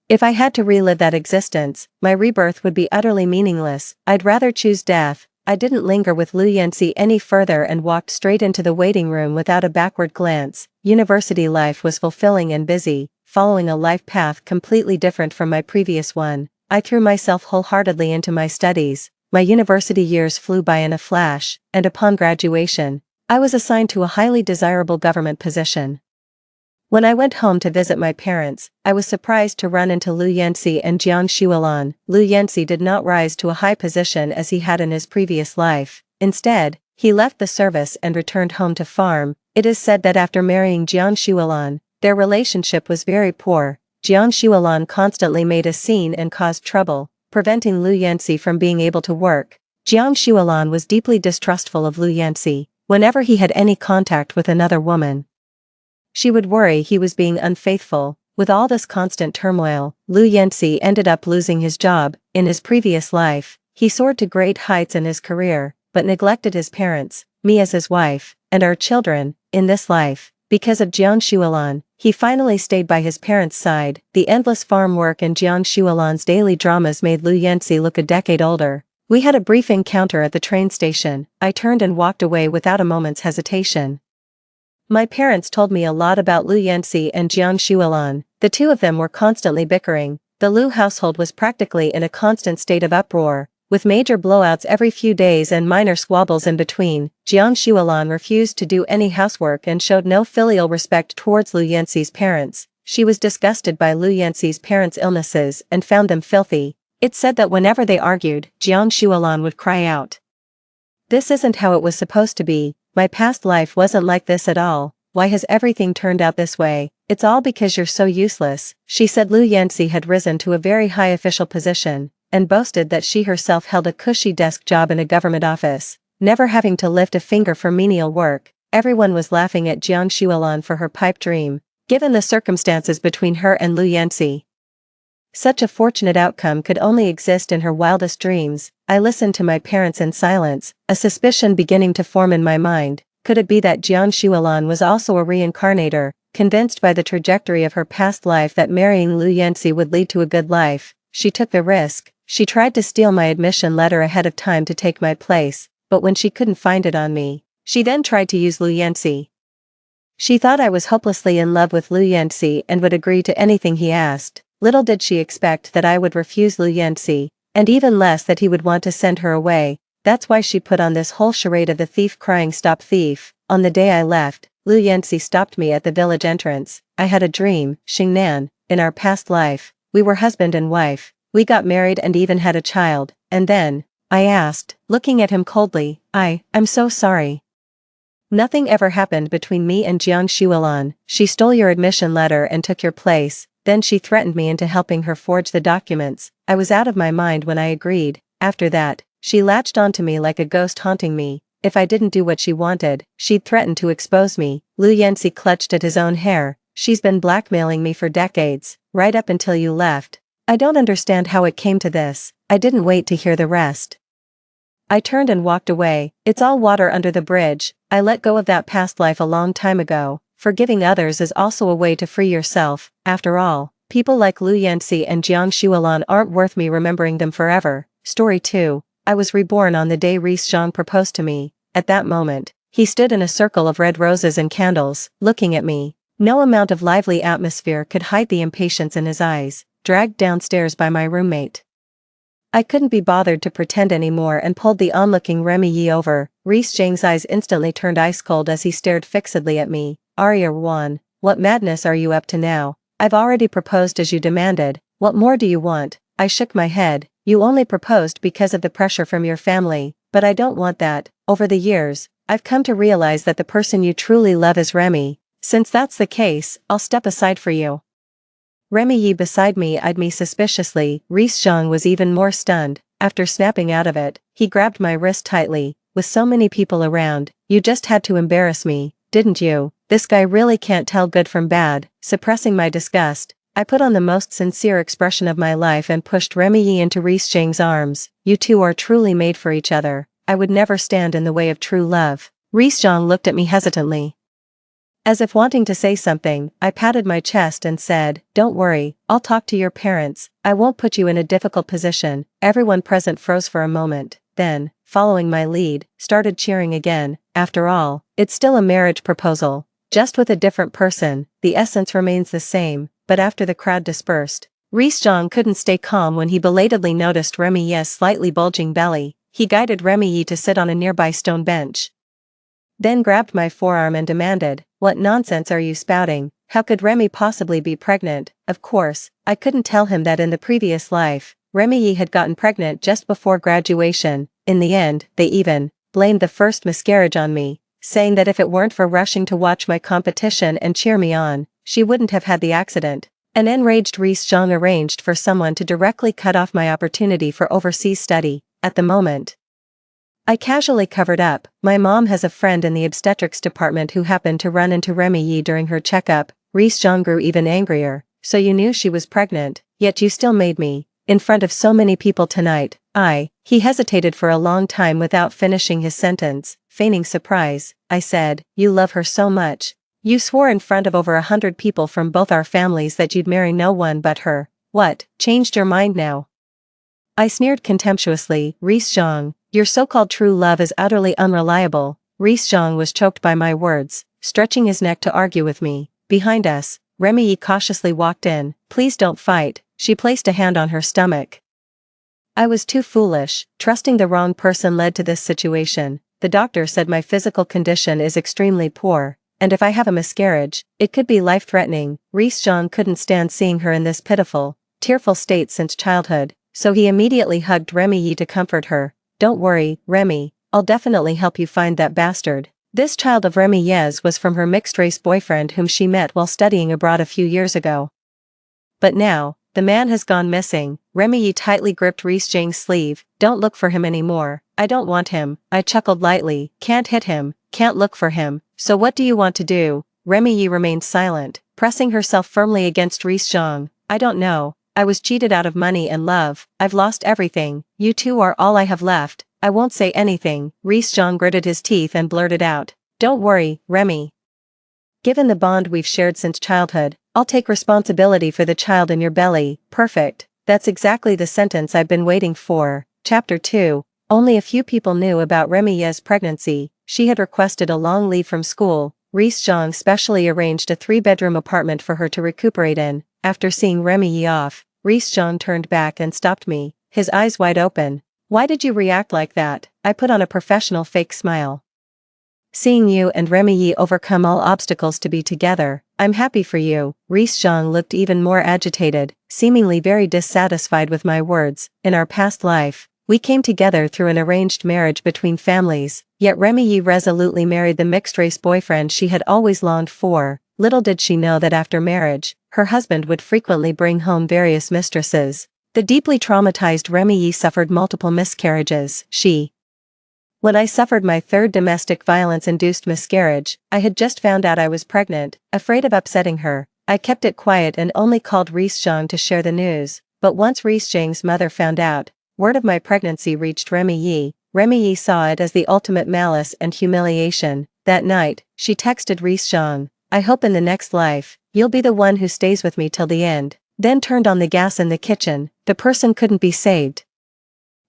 If I had to relive that existence, my rebirth would be utterly meaningless. I'd rather choose death. I didn't linger with Lu Yanxi any further and walked straight into the waiting room without a backward glance. University life was fulfilling and busy, following a life path completely different from my previous one. I threw myself wholeheartedly into my studies. My university years flew by in a flash, and upon graduation, I was assigned to a highly desirable government position. When I went home to visit my parents, I was surprised to run into Lu Yanxi and Jiang Shuolan. Lu Yanxi did not rise to a high position as he had in his previous life. Instead, he left the service and returned home to farm. It is said that after marrying Jiang Shuolan, their relationship was very poor. Jiang Shuolan constantly made a scene and caused trouble, preventing Lu Yanxi from being able to work. Jiang Shuolan was deeply distrustful of Lu Yanxi. Whenever he had any contact with another woman, she would worry he was being unfaithful. With all this constant turmoil, Lu Yanxi ended up losing his job. In his previous life, he soared to great heights in his career, but neglected his parents, me as his wife, and our children. In this life, because of Jiang Shuolan, he finally stayed by his parents' side. The endless farm work and Jiang Shuolan's daily dramas made Lu Yanxi look a decade older. We had a brief encounter at the train station. I turned and walked away without a moment's hesitation. My parents told me a lot about Lu Yanxi and Jiang Shuolan. The two of them were constantly bickering. The Lu household was practically in a constant state of uproar, with major blowouts every few days and minor squabbles in between. Jiang Shuolan refused to do any housework and showed no filial respect towards Lu Yanxi's parents. She was disgusted by Lu Yanxi's parents' illnesses and found them filthy. It's said that whenever they argued, Jiang Shuolan would cry out, "This isn't how it was supposed to be. My past life wasn't like this at all. Why has everything turned out this way? It's all because you're so useless." She said Lu Yanxi had risen to a very high official position, and boasted that she herself held a cushy desk job in a government office, never having to lift a finger for menial work. Everyone was laughing at Jiang Shuolan for her pipe dream, given the circumstances between her and Lu Yanxi. Such a fortunate outcome could only exist in her wildest dreams. I listened to my parents in silence, a suspicion beginning to form in my mind. Could it be that Jiang Shuolan was also a reincarnator, convinced by the trajectory of her past life that marrying Lu Yanxi would lead to a good life? She took the risk. She tried to steal my admission letter ahead of time to take my place, but when she couldn't find it on me, she then tried to use Lu Yanxi. She thought I was hopelessly in love with Lu Yanxi and would agree to anything he asked. Little did she expect that I would refuse Lu Yanxi, and even less that he would want to send her away. That's why she put on this whole charade of the thief crying "Stop thief." On the day I left, Lu Yanxi stopped me at the village entrance. "I had a dream, Xingnan. In our past life, we were husband and wife. We got married and even had a child, and then," I asked, looking at him coldly, I'm so sorry. "Nothing ever happened between me and Jiang Shuolan. She stole your admission letter and took your place. Then she threatened me into helping her forge the documents. I was out of my mind when I agreed. After that, she latched onto me like a ghost haunting me. If I didn't do what she wanted, she'd threaten to expose me." Lu Yanxi clutched at his own hair. "She's been blackmailing me for decades, right up until you left. I don't understand how it came to this." I didn't wait to hear the rest. I turned and walked away. It's all water under the bridge. I let go of that past life a long time ago. Forgiving others is also a way to free yourself. After all, people like Lu Yanxi and Jiang Shuolan aren't worth me remembering them forever. Story 2. I was reborn on the day Reese Zhang proposed to me. At that moment, he stood in a circle of red roses and candles, looking at me. No amount of lively atmosphere could hide the impatience in his eyes, dragged downstairs by my roommate. I couldn't be bothered to pretend anymore and pulled the onlooking Remy Yi over. Reese Zhang's eyes instantly turned ice cold as he stared fixedly at me. Arya Wan, what madness are you up to now? I've already proposed as you demanded, what more do you want? I shook my head. You only proposed because of the pressure from your family, but I don't want that. Over the years, I've come to realize that the person you truly love is Remy. Since that's the case, I'll step aside for you. Remy Yi beside me eyed me suspiciously. Reese Zhang was even more stunned. After snapping out of it, he grabbed my wrist tightly. With so many people around, you just had to embarrass me, didn't you? This guy really can't tell good from bad. Suppressing my disgust, I put on the most sincere expression of my life and pushed Remy Yi into Reese Zhang's arms. You two are truly made for each other. I would never stand in the way of true love. Reese Zhang looked at me hesitantly. As if wanting to say something, I patted my chest and said, don't worry, I'll talk to your parents. I won't put you in a difficult position. Everyone present froze for a moment, then, following my lead, started cheering again. After all, it's still a marriage proposal. Just with a different person, the essence remains the same. But after the crowd dispersed, Reese Zhang couldn't stay calm when he belatedly noticed Remy Yi's slightly bulging belly. He guided Remy Yi to sit on a nearby stone bench. Then grabbed my forearm and demanded, what nonsense are you spouting? How could Remy possibly be pregnant? Of course, I couldn't tell him that in the previous life, Remy Yi had gotten pregnant just before graduation. In the end, they even blamed the first miscarriage on me, saying that if it weren't for rushing to watch my competition and cheer me on, she wouldn't have had the accident. An enraged Reese Zhang arranged for someone to directly cut off my opportunity for overseas study. At the moment, I casually covered up. My mom has a friend in the obstetrics department who happened to run into Remy Yi during her checkup. Reese Zhang grew even angrier. So you knew she was pregnant, yet you still made me, in front of so many people tonight. He hesitated for a long time without finishing his sentence. Feigning surprise, I said, you love her so much. You swore in front of over 100 people from both our families that you'd marry no one but her. What, changed your mind now? I sneered contemptuously. Reese Zhang, your so-called true love is utterly unreliable. Reese Zhang was choked by my words, stretching his neck to argue with me. Behind us, Remy Yi cautiously walked in. Please don't fight. She placed a hand on her stomach. I was too foolish. Trusting the wrong person led to this situation. The doctor said my physical condition is extremely poor, and if I have a miscarriage, it could be life-threatening. Reese Zhang couldn't stand seeing her in this pitiful, tearful state since childhood, so he immediately hugged Remy Yi to comfort her. Don't worry, Remy, I'll definitely help you find that bastard. This child of Remy Yi's was from her mixed-race boyfriend whom she met while studying abroad a few years ago. But now, the man has gone missing. Remy Yi tightly gripped Reese Zhang's sleeve. Don't look for him anymore. I don't want him. I chuckled lightly. Can't hit him, can't look for him. So what do you want to do? Remy Yi remained silent, pressing herself firmly against Reese Zhang. I don't know. I was cheated out of money and love. I've lost everything. You two are all I have left. I won't say anything. Reese Zhang gritted his teeth and blurted out. Don't worry, Remy. Given the bond we've shared since childhood, I'll take responsibility for the child in your belly. Perfect. That's exactly the sentence I've been waiting for. Chapter 2. Only a few people knew about Remy Yi's pregnancy. She had requested a long leave from school. Reese Zhang specially arranged a 3-bedroom apartment for her to recuperate in. After seeing Remy Yi off, Reese Zhang turned back and stopped me, his eyes wide open. Why did you react like that? I put on a professional fake smile. Seeing you and Remy Yi overcome all obstacles to be together, I'm happy for you. Reese Zhang looked even more agitated, seemingly very dissatisfied with my words. In our past life, we came together through an arranged marriage between families, yet Remy Yi resolutely married the mixed-race boyfriend she had always longed for. Little did she know that after marriage, her husband would frequently bring home various mistresses. The deeply traumatized Remy Yi suffered multiple miscarriages. When I suffered my third domestic violence-induced miscarriage, I had just found out I was pregnant. Afraid of upsetting her, I kept it quiet and only called Reese Zhang to share the news. But once Reese Zhang's mother found out, word of my pregnancy reached Remy Yi. Remy Yi saw it as the ultimate malice and humiliation. That night, she texted Reese Zhang, I hope in the next life, you'll be the one who stays with me till the end. Then turned on the gas in the kitchen. The person couldn't be saved.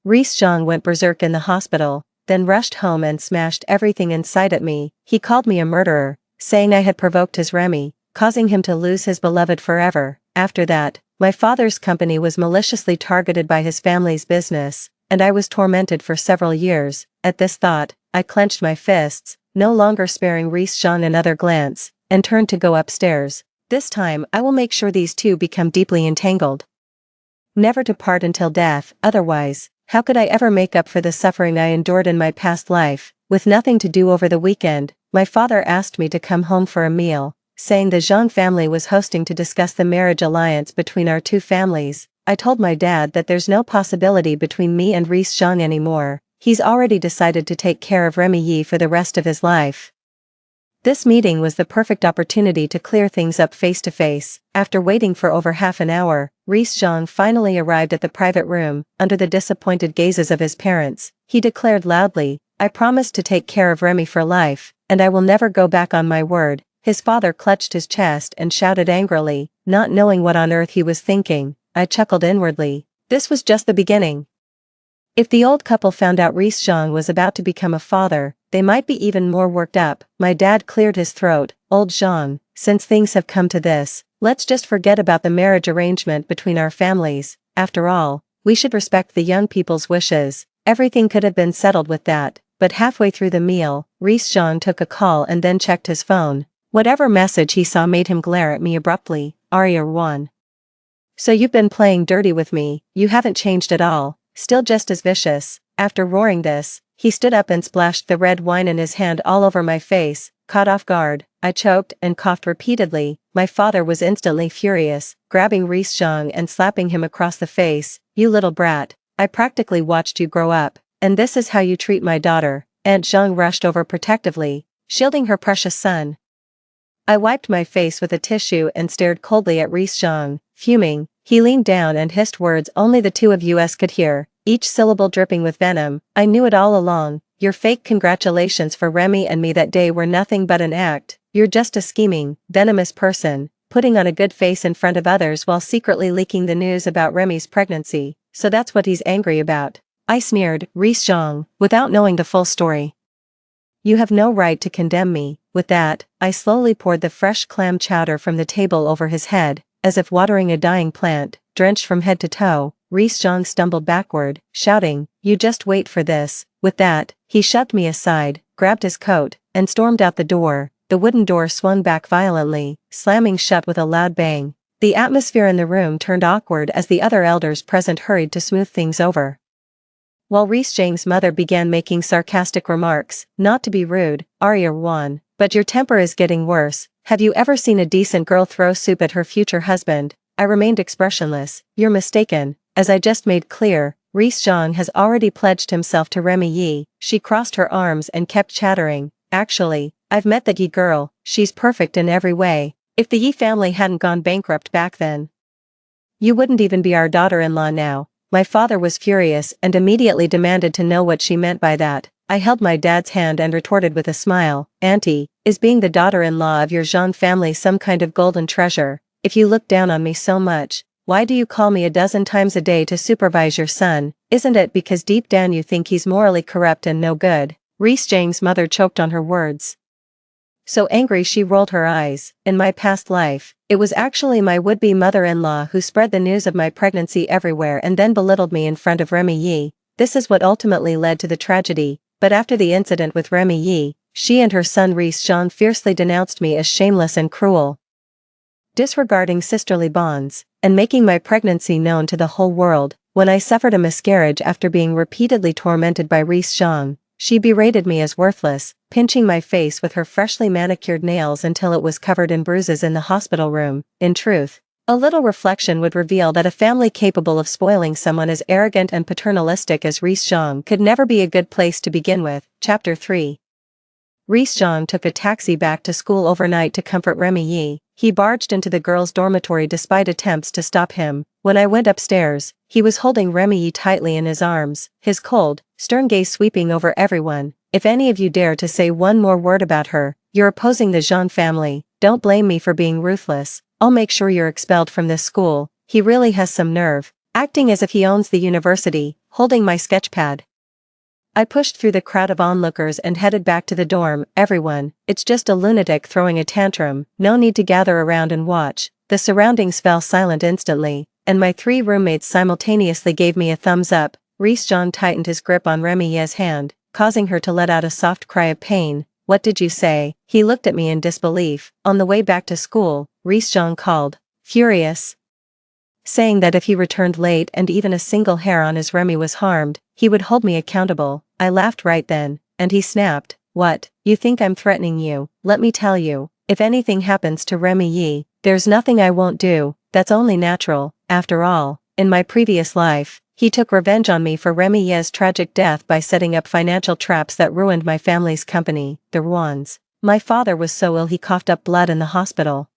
Reese Zhang went berserk in the hospital, then rushed home and smashed everything in sight at me. He called me a murderer, saying I had provoked his Remy, causing him to lose his beloved forever. After that, my father's company was maliciously targeted by his family's business, and I was tormented for several years. At this thought, I clenched my fists, no longer sparing Reese Zhang another glance, and turned to go upstairs. This time I will make sure these two become deeply entangled, never to part until death. Otherwise, how could I ever make up for the suffering I endured in my past life? With nothing to do over the weekend, my father asked me to come home for a meal, saying the Zhang family was hosting to discuss the marriage alliance between our two families. I told my dad that there's no possibility between me and Reese Zhang anymore. He's already decided to take care of Remy Yi for the rest of his life. This meeting was the perfect opportunity to clear things up face to face. After waiting for over half an hour, Reese Zhang finally arrived at the private room. Under the disappointed gazes of his parents, he declared loudly, "I promised to take care of Remy for life, and I will never go back on my word." His father clutched his chest and shouted angrily, not knowing what on earth he was thinking. I chuckled inwardly. This was just the beginning. If the old couple found out Reese Zhang was about to become a father, they might be even more worked up. My dad cleared his throat. "Old Zhang, since things have come to this, let's just forget about the marriage arrangement between our families. After all, we should respect the young people's wishes. Everything could have been settled with that." But halfway through the meal, Reese Zhang took a call and then checked his phone. Whatever message he saw made him glare at me abruptly. "Arya 1. So you've been playing dirty with me. You haven't changed at all. Still just as vicious." After roaring this, he stood up and splashed the red wine in his hand all over my face. Caught off guard, I choked and coughed repeatedly. My father was instantly furious, grabbing Reese Zhang and slapping him across the face. "You little brat, I practically watched you grow up, and this is how you treat my daughter." Aunt Zhang rushed over protectively, shielding her precious son. I wiped my face with a tissue and stared coldly at Reese Zhang. Fuming, he leaned down and hissed words only the two of us could hear, each syllable dripping with venom. "I knew it all along. Your fake congratulations for Remy and me that day were nothing but an act. You're just a scheming, venomous person, putting on a good face in front of others while secretly leaking the news about Remy's pregnancy. So that's what he's angry about." I sneered. "Reese Zhang, without knowing the full story, you have no right to condemn me." With that, I slowly poured the fresh clam chowder from the table over his head, as if watering a dying plant. Drenched from head to toe, Reese Zhang stumbled backward, shouting, "You just wait for this." With that, he shoved me aside, grabbed his coat, and stormed out the door. The wooden door swung back violently, slamming shut with a loud bang. The atmosphere in the room turned awkward as the other elders present hurried to smooth things over, while Reese Zhang's mother began making sarcastic remarks. "Not to be rude, Arya 1, but your temper is getting worse. Have you ever seen a decent girl throw soup at her future husband?" I remained expressionless. "You're mistaken. As I just made clear, Reese Zhang has already pledged himself to Remy Yi." She crossed her arms and kept chattering. "Actually, I've met that Yi girl. She's perfect in every way. If the Yi family hadn't gone bankrupt back then, you wouldn't even be our daughter-in-law now." My father was furious and immediately demanded to know what she meant by that. I held my dad's hand and retorted with a smile, "Auntie, is being the daughter-in-law of your Zhang family some kind of golden treasure? If you look down on me so much, why do you call me a dozen times a day to supervise your son? Isn't it because deep down you think he's morally corrupt and no good?" Reese Zhang's mother choked on her words. So angry she rolled her eyes. "In my past life, it was actually my would-be mother-in-law who spread the news of my pregnancy everywhere and then belittled me in front of Remy Yi. This is what ultimately led to the tragedy. But after the incident with Remy Yi, she and her son Reese Zhang fiercely denounced me as shameless and cruel, disregarding sisterly bonds, and making my pregnancy known to the whole world. When I suffered a miscarriage after being repeatedly tormented by Reese Zhang, she berated me as worthless, pinching my face with her freshly manicured nails until it was covered in bruises in the hospital room. In truth, a little reflection would reveal that a family capable of spoiling someone as arrogant and paternalistic as Reese Zhang could never be a good place to begin with. Chapter 3. Reese Zhang took a taxi back to school overnight to comfort Remy Yi. He barged into the girls' dormitory despite attempts to stop him. When I went upstairs, he was holding Remy Yi tightly in his arms, his cold, stern gaze sweeping over everyone. "If any of you dare to say one more word about her, you're opposing the Zhang family. Don't blame me for being ruthless. I'll make sure you're expelled from this school." He really has some nerve, acting as if he owns the university, holding my sketchpad. I pushed through the crowd of onlookers and headed back to the dorm. Everyone, it's just a lunatic throwing a tantrum, no need to gather around and watch. The surroundings fell silent instantly, and my 3 roommates simultaneously gave me a thumbs up. Reese Jean tightened his grip on Remy's hand, causing her to let out a soft cry of pain. What did you say? He looked at me in disbelief. On the way back to school, Reese Jean called, furious, saying that if he returned late and even a single hair on his Remy was harmed, he would hold me accountable. I laughed right then, and he snapped, what, you think I'm threatening you? Let me tell you, if anything happens to Remy, there's nothing I won't do. That's only natural. After all, in my previous life, he took revenge on me for Remy's tragic death by setting up financial traps that ruined my family's company, the Rwans. My father was so ill he coughed up blood in the hospital.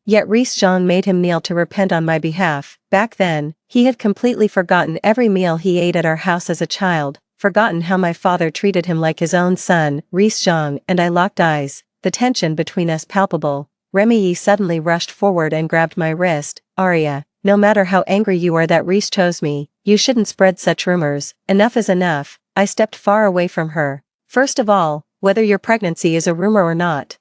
Yet Reese Jean made him kneel to repent on my behalf. Back then, he had completely forgotten every meal he ate at our house as a child, forgotten how my father treated him like his own son. Reese Jean and I locked eyes, the tension between us palpable. Remy suddenly rushed forward and grabbed my wrist. Aria, no matter how angry you are that Reese chose me, you shouldn't spread such rumors. Enough is enough. I stepped far away from her. First of all, whether your pregnancy is a rumor or not,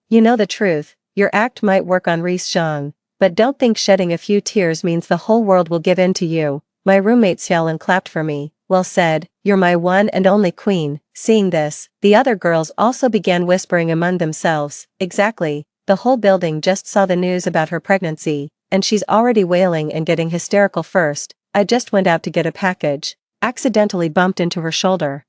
you know the truth. Your act might work on Reese Jean, but don't think shedding a few tears means the whole world will give in to you. My roommates yelled and clapped for me. Well said, you're my one and only queen. Seeing this, the other girls also began whispering among themselves. Exactly, the whole building just saw the news about her pregnancy, and she's already wailing and getting hysterical first. I just went out to get a package, accidentally bumped into her shoulder,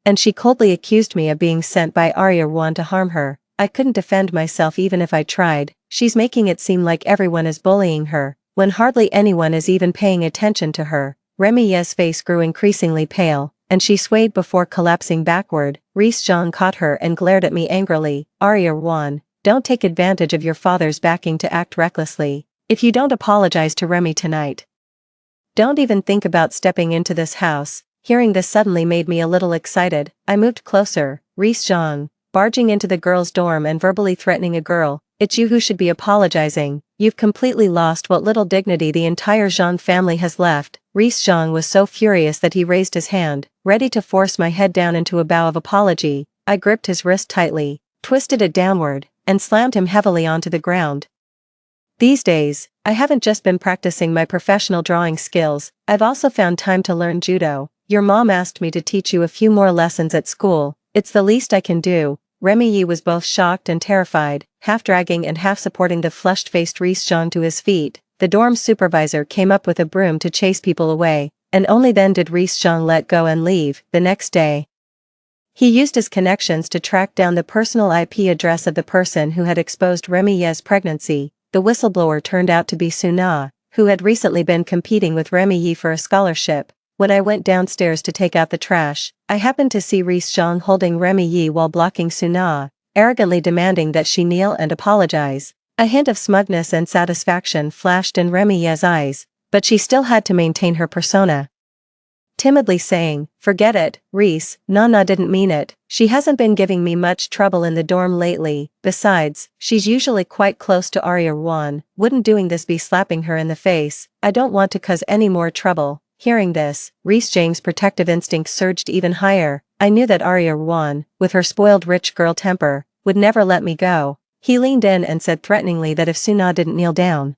and she coldly accused me of being sent by Arya Rwan to harm her. I couldn't defend myself even if I tried. She's making it seem like everyone is bullying her, when hardly anyone is even paying attention to her. Remy's face grew increasingly pale, and she swayed before collapsing backward. Reese Jean caught her and glared at me angrily. Arya Rwan, don't take advantage of your father's backing to act recklessly. If you don't apologize to Remy tonight, don't even think about stepping into this house. Hearing this suddenly made me a little excited. I moved closer. Reese Jean, barging into the girls' dorm and verbally threatening a girl, it's you who should be apologizing. You've completely lost what little dignity the entire Jean family has left. Reese Jean was so furious that he raised his hand, ready to force my head down into a bow of apology. I gripped his wrist tightly, twisted it downward, and slammed him heavily onto the ground. These days, I haven't just been practicing my professional drawing skills, I've also found time to learn judo. Your mom asked me to teach you a few more lessons at school. It's the least I can do. Remy was both shocked and terrified, half dragging and half supporting the flushed-faced Reese Jean to his feet. The dorm supervisor came up with a broom to chase people away, and only then did Reese Jean let go and leave. The next day, he used his connections to track down the personal IP address of the person who had exposed Remy's pregnancy. The whistleblower turned out to be Suna, who had recently been competing with Remy for a scholarship. When I went downstairs to take out the trash, I happened to see Reese Jean holding Remy while blocking Suna, arrogantly demanding that she kneel and apologize. A hint of smugness and satisfaction flashed in Remy's eyes, but she still had to maintain her persona, timidly saying, forget it, Reese, Nana didn't mean it. She hasn't been giving me much trouble in the dorm lately. Besides, she's usually quite close to Arya Rwan. Wouldn't doing this be slapping her in the face? I don't want to cause any more trouble. Hearing this, Reese James' protective instinct surged even higher. I knew that Arya Rwan, with her spoiled rich girl temper, would never let me go. He leaned in and said threateningly that if Suna didn't kneel down,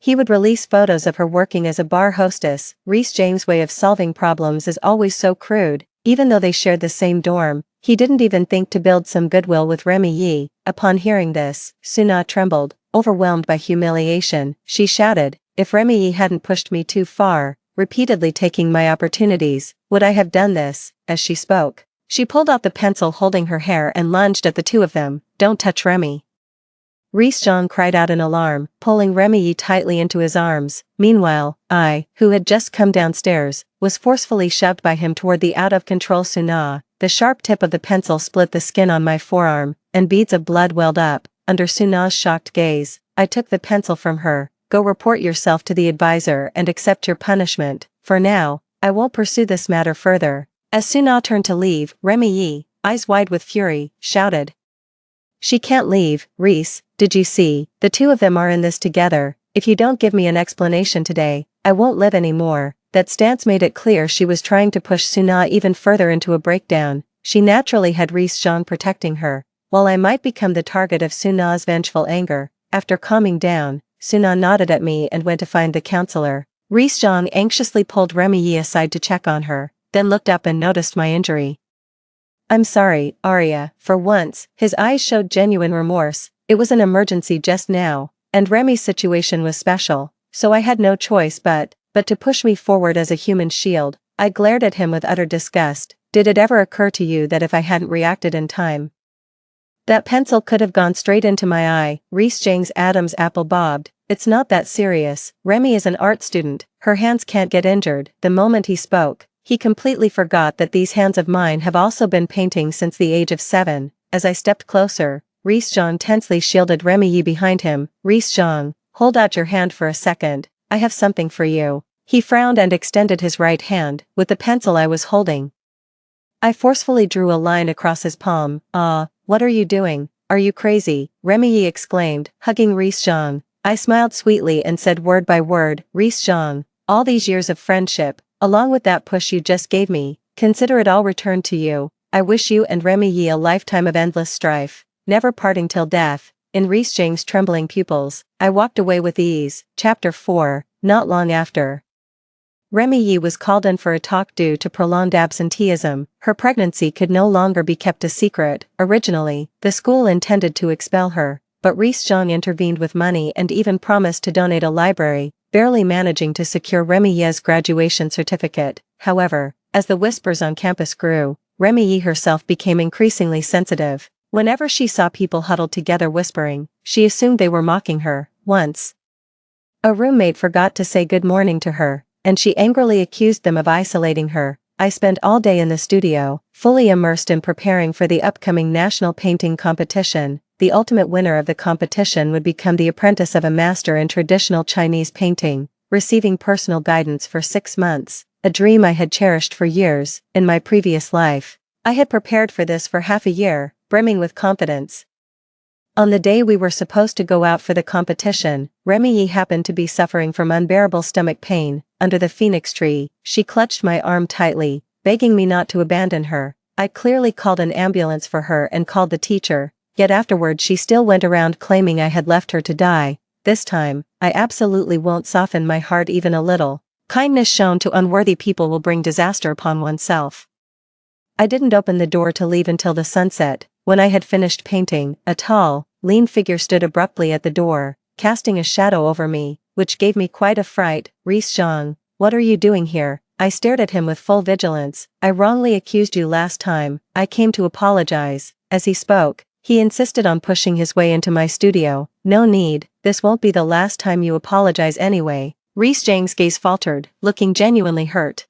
he would release photos of her working as a bar hostess. Reese James' way of solving problems is always so crude. Even though they shared the same dorm, he didn't even think to build some goodwill with Remy. Upon hearing this, Suna trembled, overwhelmed by humiliation. She shouted, if Remy hadn't pushed me too far, repeatedly taking my opportunities, would I have done this? As she spoke, she pulled out the pencil holding her hair and lunged at the two of them. Don't touch Remy, Reese Jean cried out in alarm, pulling Remy tightly into his arms. Meanwhile, I, who had just come downstairs, was forcefully shoved by him toward the out-of-control Suna. The sharp tip of the pencil split the skin on my forearm, and beads of blood welled up. Under Suna's shocked gaze, I took the pencil from her. Go report yourself to the advisor and accept your punishment. For now, I won't pursue this matter further. As Suna turned to leave, Remy, eyes wide with fury, shouted, she can't leave. Reese, did you see? The two of them are in this together. If you don't give me an explanation today, I won't live anymore. That stance made it clear she was trying to push Suna even further into a breakdown. She naturally had Reese Zhang protecting her, while I might become the target of Suna's vengeful anger. After calming down, Suna nodded at me and went to find the counselor. Reese Zhang anxiously pulled Remy Yi aside to check on her, then looked up and noticed my injury. "I'm sorry, Arya." For once, his eyes showed genuine remorse. It was an emergency just now, and Remy's situation was special, so I had no choice but to push me forward as a human shield. I glared at him with utter disgust. "Did it ever occur to you that if I hadn't reacted in time, that pencil could have gone straight into my eye?" Reese Zhang's Adam's apple bobbed. "It's not that serious. Remy is an art student, her hands can't get injured." The moment he spoke, he completely forgot that these hands of mine have also been painting since the age of 7. As I stepped closer, Reese Zhang tensely shielded Remy Yi behind him. "Reese Zhang, hold out your hand for a second. I have something for you." He frowned and extended his right hand, with the pencil I was holding. I forcefully drew a line across his palm. What are you doing? Are you crazy?" Remy Yi exclaimed, hugging Reese Zhang. I smiled sweetly and said word by word, "Reese Zhang, all these years of friendship, along with that push you just gave me, consider it all returned to you. I wish you and Remy Yi a lifetime of endless strife, never parting till death." In Reese Zhang's trembling pupils, I walked away with ease. Chapter 4. Not long after, Remy Yi was called in for a talk due to prolonged absenteeism. Her pregnancy could no longer be kept a secret. Originally, the school intended to expel her, but Reese Zhang intervened with money and even promised to donate a library, barely managing to secure Remy Yi's graduation certificate. However, as the whispers on campus grew, Remy Yi herself became increasingly sensitive. Whenever she saw people huddled together whispering, she assumed they were mocking her. Once, a roommate forgot to say good morning to her, and she angrily accused them of isolating her. I spent all day in the studio, fully immersed in preparing for the upcoming national painting competition. The ultimate winner of the competition would become the apprentice of a master in traditional Chinese painting, receiving personal guidance for 6 months, a dream I had cherished for years. In my previous life, I had prepared for this for half a year, brimming with confidence. On the day we were supposed to go out for the competition, Remy Yi happened to be suffering from unbearable stomach pain. Under the phoenix tree, she clutched my arm tightly, begging me not to abandon her. I clearly called an ambulance for her and called the teacher, yet afterward she still went around claiming I had left her to die. This time, I absolutely won't soften my heart even a little. Kindness shown to unworthy people will bring disaster upon oneself. I didn't open the door to leave until the sunset. When I had finished painting, a tall, lean figure stood abruptly at the door, casting a shadow over me, which gave me quite a fright. "Reese Zhang, what are you doing here?" I stared at him with full vigilance. "I wrongly accused you last time. I came to apologize." As he spoke, he insisted on pushing his way into my studio. "No need, this won't be the last time you apologize anyway." Reese Zhang's gaze faltered, looking genuinely hurt.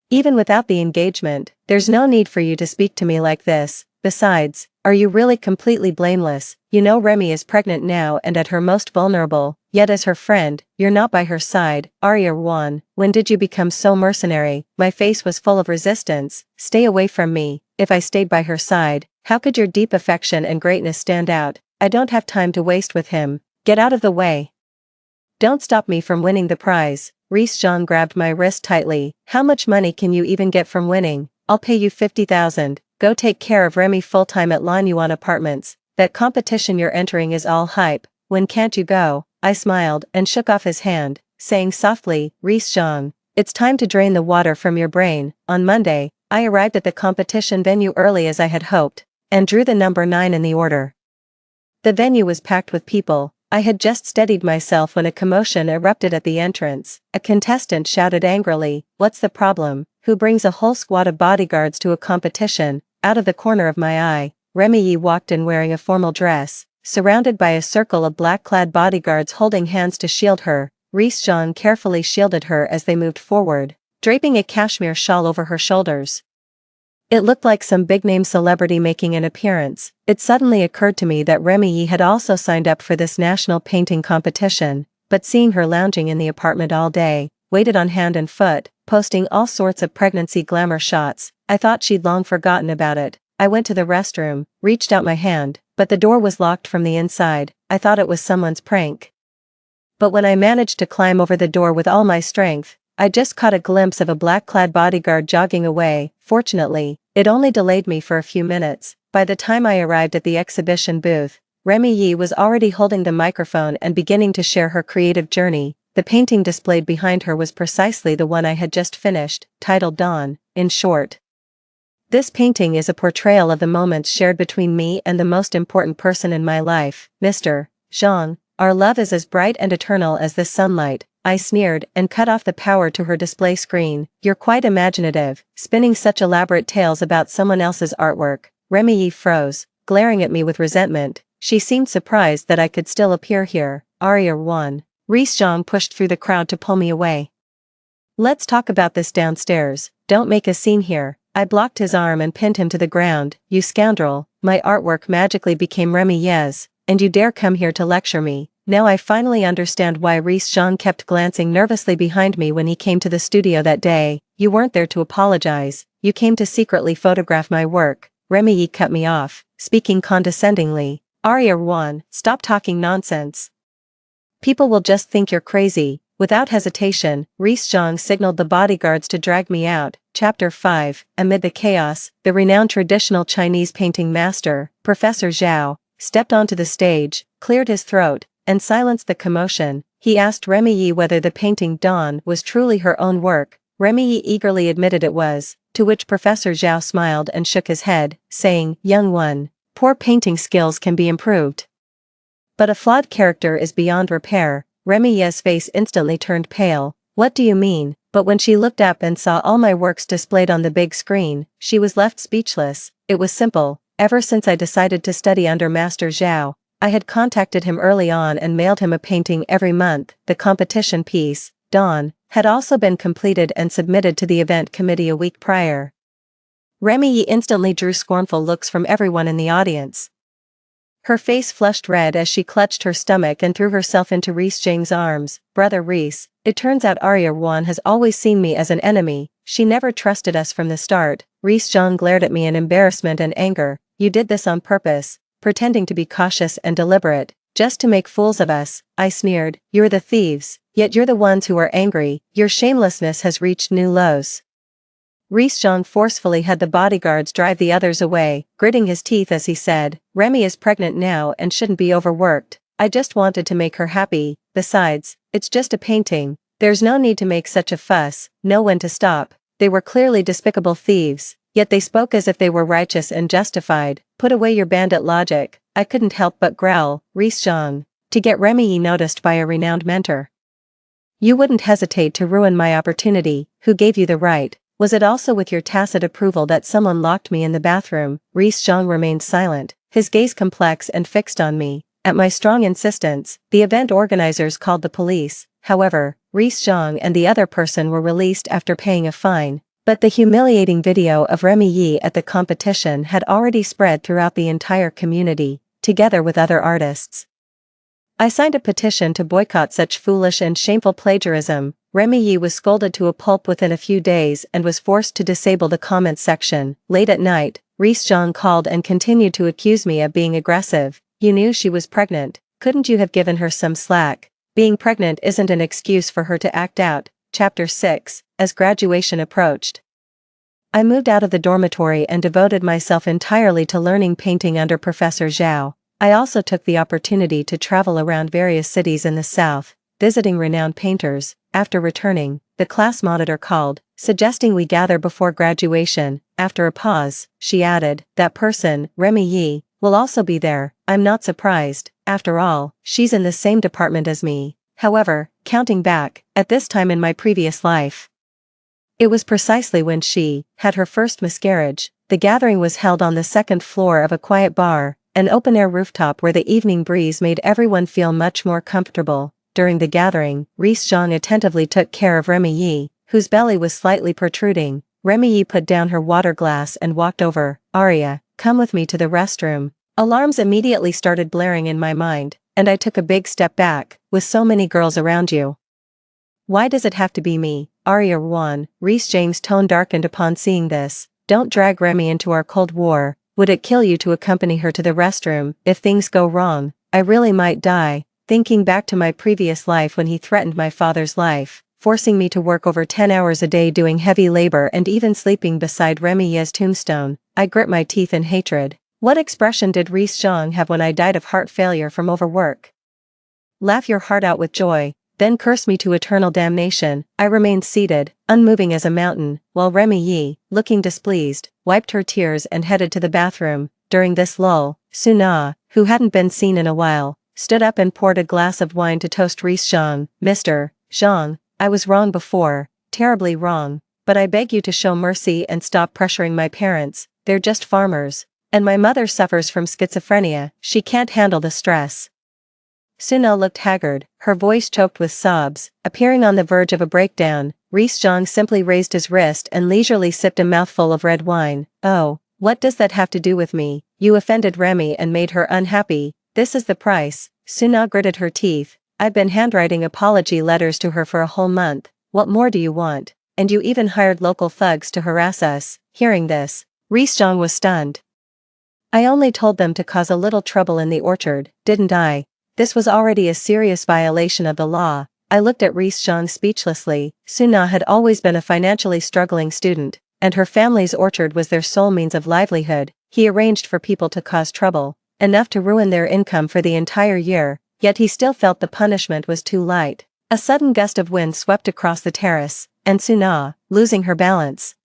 "Even without the engagement, there's no need for you to speak to me like this. Besides, are you really completely blameless? You know Remy is pregnant now and at her most vulnerable, yet as her friend, you're not by her side." "Arya Wan, when did you become so mercenary?" My face was full of resistance. "Stay away from me. If I stayed by her side, how could your deep affection and greatness stand out? I don't have time to waste with him. Get out of the way. Don't stop me from winning the prize." Reese Zhang grabbed my wrist tightly. "How much money can you even get from winning?" "I'll pay you 50,000. Go take care of Remy full-time at Lan Yuan Apartments. That competition you're entering is all hype. When can't you go?" I smiled and shook off his hand, saying softly, "Reese Zhang, it's time to drain the water from your brain." On Monday, I arrived at the competition venue early as I had hoped, and drew the number 9 in the order. The venue was packed with people. I had just steadied myself when a commotion erupted at the entrance. A contestant shouted angrily, "What's the problem? Who brings a whole squad of bodyguards to a competition?" Out of the corner of my eye, Remy Yi walked in wearing a formal dress, surrounded by a circle of black-clad bodyguards holding hands to shield her. Reese Zhang carefully shielded her as they moved forward, draping a cashmere shawl over her shoulders. It looked like some big-name celebrity making an appearance. It suddenly occurred to me that Remy Yi had also signed up for this national painting competition, but seeing her lounging in the apartment all day, weighted on hand and foot, posting all sorts of pregnancy glamour shots, I thought she'd long forgotten about it. I went to the restroom, reached out my hand, but the door was locked from the inside. I thought it was someone's prank. But when I managed to climb over the door with all my strength, I just caught a glimpse of a black-clad bodyguard jogging away. Fortunately, it only delayed me for a few minutes. By the time I arrived at the exhibition booth, Remy Yi was already holding the microphone and beginning to share her creative journey. The painting displayed behind her was precisely the one I had just finished, titled Dawn, in short. This painting is a portrayal of the moments shared between me and the most important person in my life, Mr. Zhang. Our love is as bright and eternal as the sunlight, I sneered and cut off the power to her display screen. You're quite imaginative, spinning such elaborate tales about someone else's artwork. Remy Yi froze, glaring at me with resentment. She seemed surprised that I could still appear here. Aria 1. Reese Zhang pushed through the crowd to pull me away. Let's talk about this downstairs, don't make a scene here. I blocked his arm and pinned him to the ground. You scoundrel, my artwork magically became Remy Yi's, and you dare come here to lecture me. Now I finally understand why Reese Zhang kept glancing nervously behind me when he came to the studio that day. You weren't there to apologize, you came to secretly photograph my work. Remy Yi cut me off, speaking condescendingly. Aria 1, stop talking nonsense. People will just think you're crazy. Without hesitation, Reese Zhang signaled the bodyguards to drag me out. Chapter 5. Amid the chaos, the renowned traditional Chinese painting master, Professor Zhao, stepped onto the stage, cleared his throat, and silenced the commotion. He asked Remy Yi whether the painting Dawn was truly her own work. Remy Yi eagerly admitted it was, to which Professor Zhao smiled and shook his head, saying, Young one, poor painting skills can be improved, but a flawed character is beyond repair. Remy Yi's face instantly turned pale. What do you mean? But when she looked up and saw all my works displayed on the big screen, she was left speechless. It was simple. Ever since I decided to study under Master Zhao, I had contacted him early on and mailed him a painting every month. The competition piece, Dawn, had also been completed and submitted to the event committee a week prior. Remy Yi instantly drew scornful looks from everyone in the audience. Her face flushed red as she clutched her stomach and threw herself into Reese Zhang's arms. Brother Reese, it turns out Aria 1 has always seen me as an enemy. She never trusted us from the start. Reese Zhang glared at me in embarrassment and anger. You did this on purpose, pretending to be cautious and deliberate, just to make fools of us. I sneered. You're the thieves, yet you're the ones who are angry. Your shamelessness has reached new lows. Reese Zhang forcefully had the bodyguards drive the others away, gritting his teeth as he said, Remy is pregnant now and shouldn't be overworked. I just wanted to make her happy. Besides, it's just a painting. There's no need to make such a fuss. Know when to stop. They were clearly despicable thieves, yet they spoke as if they were righteous and justified. Put away your bandit logic. I couldn't help but growl. Reese Zhang, to get Remy Yi noticed by a renowned mentor. You wouldn't hesitate to ruin my opportunity. Who gave you the right? Was it also with your tacit approval that someone locked me in the bathroom? Reese Zhang remained silent, his gaze complex and fixed on me. At my strong insistence, the event organizers called the police. However, Reese Zhang and the other person were released after paying a fine. But the humiliating video of Remy Yi at the competition had already spread throughout the entire community, together with other artists. I signed a petition to boycott such foolish and shameful plagiarism. Remy Yi was scolded to a pulp within a few days and was forced to disable the comments section. Late at night, Reese Zhang called and continued to accuse me of being aggressive. You knew she was pregnant. Couldn't you have given her some slack? Being pregnant isn't an excuse for her to act out. Chapter 6. As graduation approached, I moved out of the dormitory and devoted myself entirely to learning painting under Professor Zhao. I also took the opportunity to travel around various cities in the south, visiting renowned painters. After returning, the class monitor called, suggesting we gather before graduation. After a pause, she added, that person, Remy Yi, will also be there. I'm not surprised. After all, she's in the same department as me. However, counting back, at this time in my previous life, it was precisely when she had her first miscarriage. The gathering was held on the second floor of a quiet bar, an open-air rooftop where the evening breeze made everyone feel much more comfortable. During the gathering, Reese Zhang attentively took care of Remy Yi, whose belly was slightly protruding. Remy Yi put down her water glass and walked over. Aria, come with me to the restroom. Alarms immediately started blaring in my mind, and I took a big step back. With so many girls around you, why does it have to be me? Aria 1. Reese Zhang's tone darkened upon seeing this. Don't drag Remy into our cold war. Would it kill you to accompany her to the restroom? If things go wrong, I really might die. Thinking back to my previous life when he threatened my father's life, forcing me to work over 10 hours a day doing heavy labor and even sleeping beside Remy Ye's tombstone. I grit my teeth in hatred. What expression did Reese Zhang have when I died of heart failure from overwork? Laugh your heart out with joy, then curse me to eternal damnation. I remained seated, unmoving as a mountain, while Remy Yi, looking displeased, wiped her tears and headed to the bathroom. During this lull, Suna, who hadn't been seen in a while, stood up and poured a glass of wine to toast Reese Zhang. Mr. Zhang, I was wrong before, terribly wrong, but I beg you to show mercy and stop pressuring my parents. They're just farmers. And my mother suffers from schizophrenia, she can't handle the stress. Suna looked haggard, her voice choked with sobs, appearing on the verge of a breakdown. Reese Zhang simply raised his wrist and leisurely sipped a mouthful of red wine. Oh, what does that have to do with me? You offended Remy and made her unhappy. This is the price. Suna gritted her teeth. I've been handwriting apology letters to her for a whole month. What more do you want? And you even hired local thugs to harass us. Hearing this, Reese Zhang was stunned. I only told them to cause a little trouble in the orchard, didn't I? This was already a serious violation of the law. I looked at Reese Zhang speechlessly. Suna had always been a financially struggling student, and her family's orchard was their sole means of livelihood. He arranged for people to cause trouble, enough to ruin their income for the entire year, yet he still felt the punishment was too light. A sudden gust of wind swept across the terrace, and Suna, losing her balance,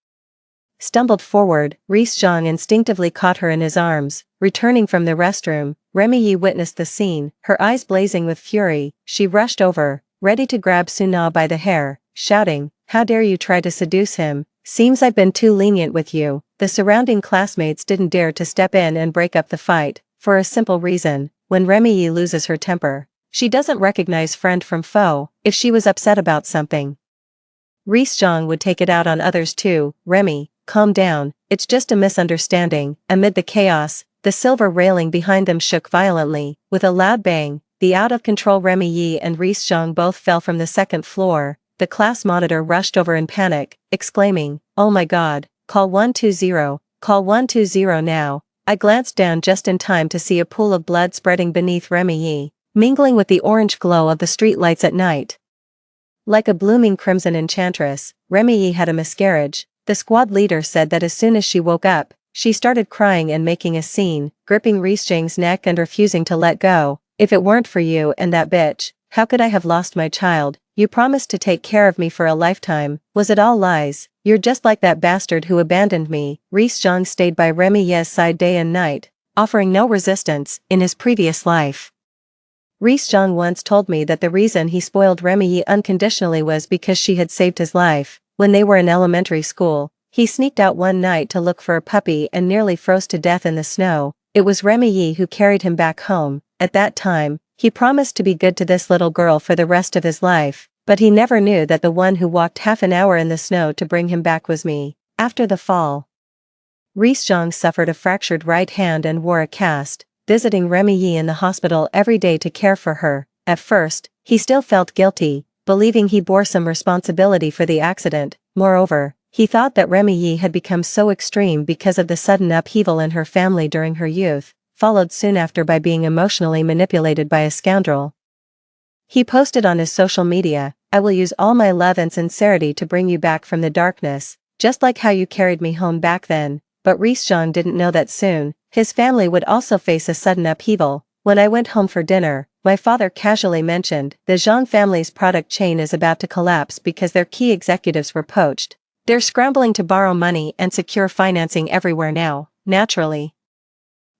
stumbled forward. Reese Zhang instinctively caught her in his arms. Returning from the restroom, Remy Yi witnessed the scene, her eyes blazing with fury. She rushed over, ready to grab Suna by the hair, shouting, "How dare you try to seduce him? Seems I've been too lenient with you." The surrounding classmates didn't dare to step in and break up the fight, for a simple reason: when Remy Yi loses her temper, she doesn't recognize friend from foe. If she was upset about something, Reese Zhang would take it out on others too. Remy, calm down, it's just a misunderstanding. Amid the chaos, the silver railing behind them shook violently. With a loud bang, the out-of-control Remy Yi and Reese Zhang both fell from the second floor. The class monitor rushed over in panic, exclaiming, "Oh my god, call 120, call 120 now." I glanced down just in time to see a pool of blood spreading beneath Remy Yi, mingling with the orange glow of the streetlights at night. Like a blooming crimson enchantress, Remy Yi had a miscarriage. The squad leader said that as soon as she woke up, she started crying and making a scene, gripping Reese Zhang's neck and refusing to let go. "If it weren't for you and that bitch, how could I have lost my child? You promised to take care of me for a lifetime. Was it all lies? You're just like that bastard who abandoned me." Reese Zhang stayed by Remy Yi's side day and night, offering no resistance. In his previous life, Reese Zhang once told me that the reason he spoiled Remy Yi unconditionally was because she had saved his life. When they were in elementary school, he sneaked out one night to look for a puppy and nearly froze to death in the snow. It was Remy Yi who carried him back home. At that time, he promised to be good to this little girl for the rest of his life, but he never knew that the one who walked half an hour in the snow to bring him back was me. After the fall, Reese Zhang suffered a fractured right hand and wore a cast, visiting Remy Yi in the hospital every day to care for her. At first, he still felt guilty, believing he bore some responsibility for the accident. Moreover, he thought that Remy Yi had become so extreme because of the sudden upheaval in her family during her youth, followed soon after by being emotionally manipulated by a scoundrel. He posted on his social media, "I will use all my love and sincerity to bring you back from the darkness, just like how you carried me home back then." But Reese Zhang didn't know that soon, his family would also face a sudden upheaval. "When I went home for dinner, my father casually mentioned, the Zhang family's product chain is about to collapse because their key executives were poached. They're scrambling to borrow money and secure financing everywhere now." Naturally,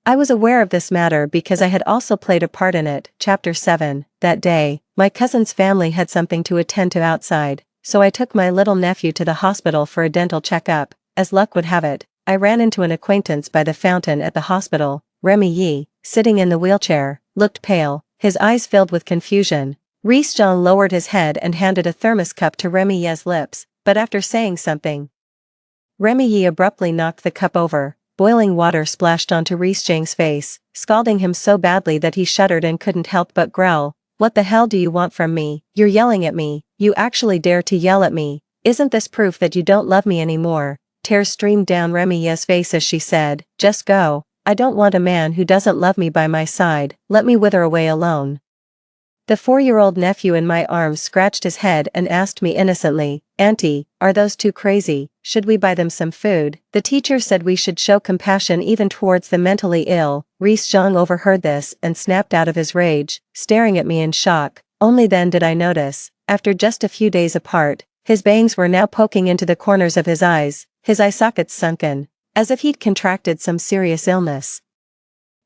I was aware of this matter because I had also played a part in it. Chapter 7. That day, my cousin's family had something to attend to outside, so I took my little nephew to the hospital for a dental checkup. As luck would have it, I ran into an acquaintance by the fountain at the hospital. Remy Yi, sitting in the wheelchair, looked pale, his eyes filled with confusion. Reese Zhang lowered his head and handed a thermos cup to Remy Yi's lips, but after saying something, Remy Yi abruptly knocked the cup over. Boiling water splashed onto Reese Zhang's face, scalding him so badly that he shuddered and couldn't help but growl. "What the hell do you want from me? You're yelling at me. You actually dare to yell at me. Isn't this proof that you don't love me anymore?" Tears streamed down Remy Yi's face as she said, "Just go. I don't want a man who doesn't love me by my side. Let me wither away alone." The 4-year-old nephew in my arms scratched his head and asked me innocently, "Auntie, are those two crazy? Should we buy them some food?" The teacher said we should show compassion even towards the mentally ill. Reese Zhang overheard this and snapped out of his rage, staring at me in shock. Only then did I notice, after just a few days apart, his bangs were now poking into the corners of his eyes, his eye sockets sunken, as if he'd contracted some serious illness.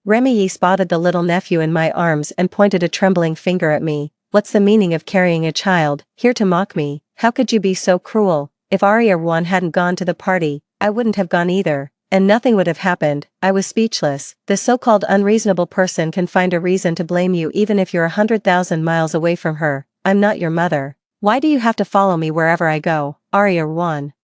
Remy Yi spotted the little nephew in my arms and pointed a trembling finger at me. "What's the meaning of carrying a child here to mock me? How could you be so cruel? If Ari or Juan hadn't gone to the party, I wouldn't have gone either, and nothing would have happened." I was speechless. The so-called unreasonable person can find a reason to blame you even if you're 100,000 miles away from her. I'm not your mother. Why do you have to follow me wherever I go, Ari or Juan?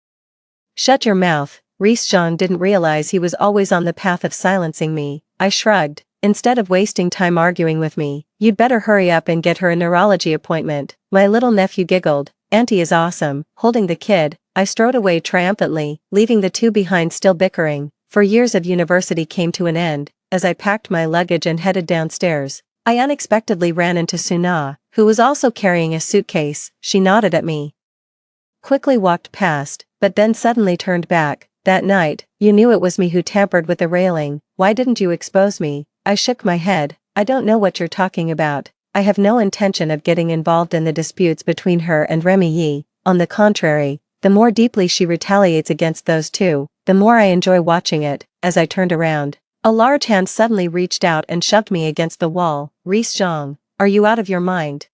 Shut your mouth. Reese Zhang didn't realize he was always on the path of silencing me. I shrugged. "Instead of wasting time arguing with me, you'd better hurry up and get her a neurology appointment." My little nephew giggled. "Auntie is awesome." Holding the kid, I strode away triumphantly, leaving the two behind still bickering. For years of university came to an end. As I packed my luggage and headed downstairs, I unexpectedly ran into Suna, who was also carrying a suitcase. She nodded at me, quickly walked past, but then suddenly turned back. "That night, you knew it was me who tampered with the railing. Why didn't you expose me?" I shook my head. "I don't know what you're talking about. I have no intention of getting involved in the disputes between her and Remy Yi. On the contrary, the more deeply she retaliates against those two, the more I enjoy watching it." As I turned around, a large hand suddenly reached out and shoved me against the wall. "Reese Zhang, are you out of your mind?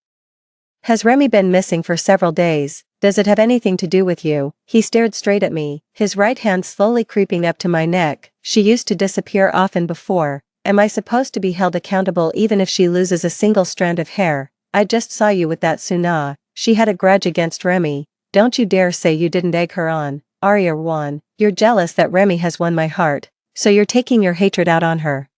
Has Remy been missing for several days? Does it have anything to do with you?" He stared straight at me, his right hand slowly creeping up to my neck. "She used to disappear often before. Am I supposed to be held accountable even if she loses a single strand of hair? I just saw you with that Suna. She had a grudge against Remy. Don't you dare say you didn't egg her on, Ari or Juan. You're jealous that Remy has won my heart, so you're taking your hatred out on her."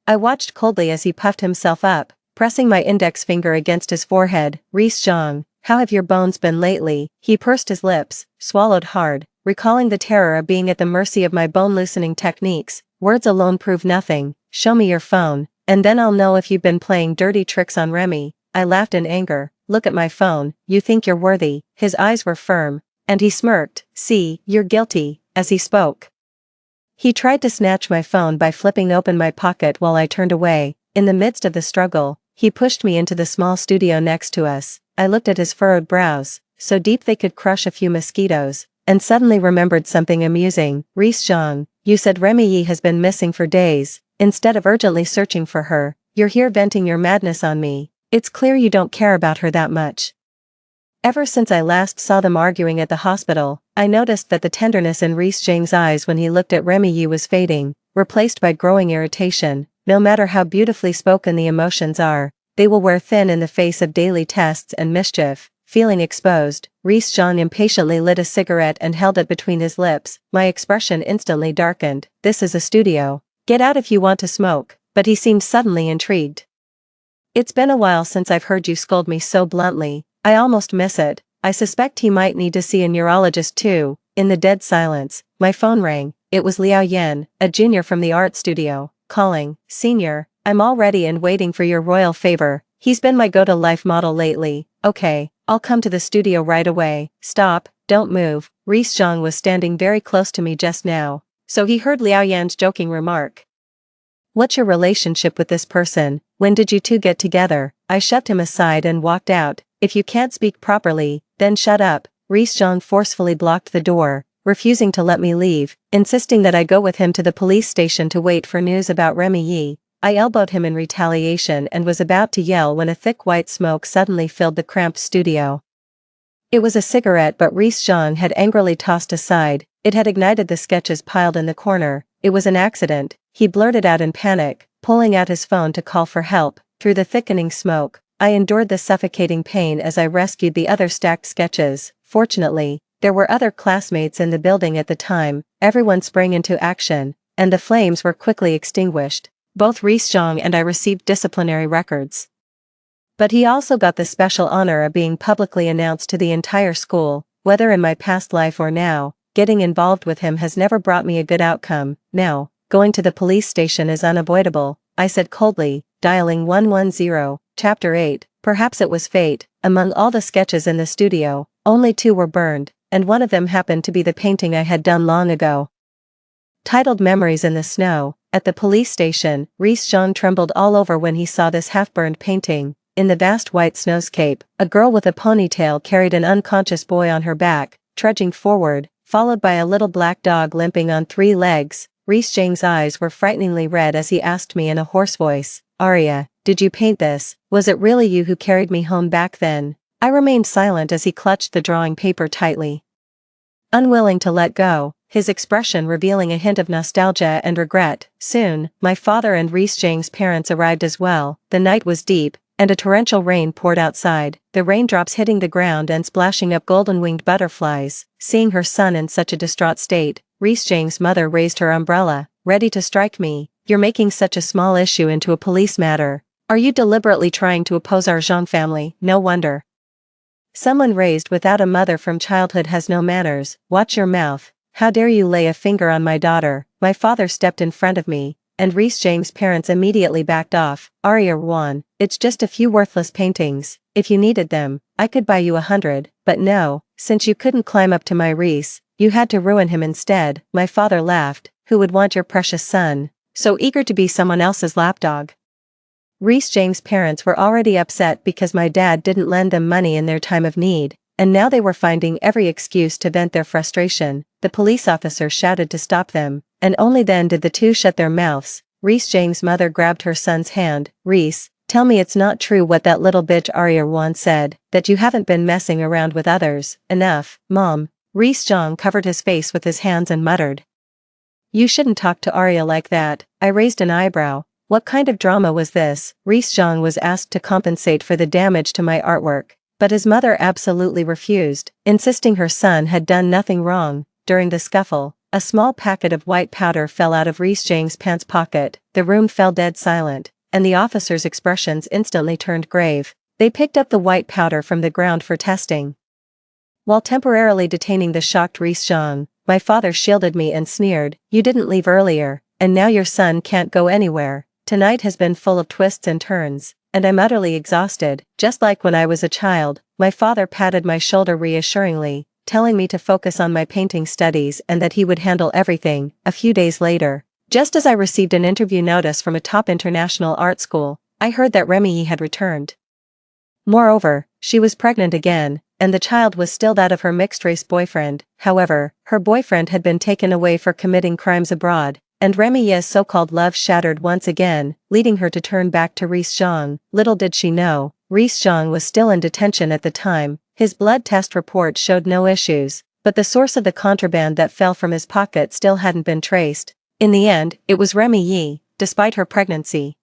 I watched coldly as he puffed himself up, pressing my index finger against his forehead. "Reese Zhang, how have your bones been lately?" He pursed his lips, swallowed hard, recalling the terror of being at the mercy of my bone-loosening techniques. "Words alone prove nothing. Show me your phone, and then I'll know if you've been playing dirty tricks on Remy." I laughed in anger. "Look at my phone. You think you're worthy." His eyes were firm, and he smirked. "See, you're guilty." As he spoke, he tried to snatch my phone by flipping open my pocket while I turned away. In the midst of the struggle, he pushed me into the small studio next to us. I looked at his furrowed brows, so deep they could crush a few mosquitoes, and suddenly remembered something amusing. "Reese Zhang, you said Remy Yi has been missing for days. Instead of urgently searching for her, you're here venting your madness on me. It's clear you don't care about her that much." Ever since I last saw them arguing at the hospital, I noticed that the tenderness in Reese Zhang's eyes when he looked at Remy Yi was fading, replaced by growing irritation. No matter how beautifully spoken the emotions are, they will wear thin in the face of daily tests and mischief. Feeling exposed, Reese Zhang impatiently lit a cigarette and held it between his lips. My expression instantly darkened. "This is a studio. Get out if you want to smoke." But he seemed suddenly intrigued. "It's been a while since I've heard you scold me so bluntly. I almost miss it. I suspect he might need to see a neurologist too." In the dead silence, my phone rang. It was Liao Yan, a junior from the art studio, calling. "Senior, I'm all ready and waiting for your royal favor. He's been my go-to-life model lately." "Okay, I'll come to the studio right away." "Stop, don't move." Reese Zhang was standing very close to me just now, so he heard Liao Yan's joking remark. "What's your relationship with this person? When did you two get together?" I shoved him aside and walked out. "If you can't speak properly, then shut up." Reese Zhang forcefully blocked the door, refusing to let me leave, insisting that I go with him to the police station to wait for news about Remy Yi. I elbowed him in retaliation and was about to yell when a thick white smoke suddenly filled the cramped studio. It was a cigarette, but Reese Zhang had angrily tossed aside. It had ignited the sketches piled in the corner. "It was an accident," he blurted out in panic, pulling out his phone to call for help. Through the thickening smoke, I endured the suffocating pain as I rescued the other stacked sketches. Fortunately, there were other classmates in the building at the time. Everyone sprang into action, and the flames were quickly extinguished. Both Reese Zhang and I received disciplinary records. But he also got the special honor of being publicly announced to the entire school. Whether in my past life or now, getting involved with him has never brought me a good outcome. "Now, going to the police station is unavoidable," I said coldly, dialing 110, Chapter 8, perhaps it was fate. Among all the sketches in the studio, only 2 were burned, and one of them happened to be the painting I had done long ago. Titled Memories in the Snow. At the police station, Rees-Jean trembled all over when he saw this half-burned painting. In the vast white snowscape, a girl with a ponytail carried an unconscious boy on her back, trudging forward, followed by a little black dog limping on 3 legs. Rees-Jean's eyes were frighteningly red as he asked me in a hoarse voice, "Aria, did you paint this? Was it really you who carried me home back then?" I remained silent as he clutched the drawing paper tightly, unwilling to let go, his expression revealing a hint of nostalgia and regret. Soon, my father and Rees-Jean's parents arrived as well. The night was deep, and a torrential rain poured outside, the raindrops hitting the ground and splashing up golden-winged butterflies. Seeing her son in such a distraught state, Rees-Jean's mother raised her umbrella, ready to strike me. "You're making such a small issue into a police matter. Are you deliberately trying to oppose our Jean family? No wonder. Someone raised without a mother from childhood has no manners. Watch your mouth. How dare you lay a finger on my daughter?" My father stepped in front of me, and Rees-Jean's parents immediately backed off. "Aria Juan, it's just a few worthless paintings. If you needed them, I could buy you 100, but no, since you couldn't climb up to my Rees, you had to ruin him instead." My father laughed. "Who would want your precious son, so eager to be someone else's lapdog?" Rees-Jean's parents were already upset because my dad didn't lend them money in their time of need, and now they were finding every excuse to vent their frustration. The police officer shouted to stop them, and only then did the 2 shut their mouths. Rees-Jean's mother grabbed her son's hand. "Rees, tell me it's not true what that little bitch Aria Juan said, that you haven't been messing around with others." "Enough, Mom." Rees-Jean covered his face with his hands and muttered, "You shouldn't talk to Aria like that." I raised an eyebrow. What kind of drama was this? Rees-Jean was asked to compensate for the damage to my artwork, but his mother absolutely refused, insisting her son had done nothing wrong. During the scuffle, a small packet of white powder fell out of Rees-Jean's pants pocket. The room fell dead silent, and the officers' expressions instantly turned grave. They picked up the white powder from the ground for testing. While temporarily detaining the shocked Rees-Jean, my father shielded me and sneered, "You didn't leave earlier, and now your son can't go anywhere. Tonight has been full of twists and turns, and I'm utterly exhausted, just like when I was a child." My father patted my shoulder reassuringly, telling me to focus on my painting studies and that he would handle everything. A few days later, just as I received an interview notice from a top international art school, I heard that Remy had returned. Moreover, she was pregnant again, and the child was still that of her mixed-race boyfriend. However, her boyfriend had been taken away for committing crimes abroad, and Remy's so-called love shattered once again, leading her to turn back to Rees-Jean. Little did she know, Rees-Jean was still in detention at the time. His blood test report showed no issues, but the source of the contraband that fell from his pocket still hadn't been traced. In the end, it was Remy, despite her pregnancy,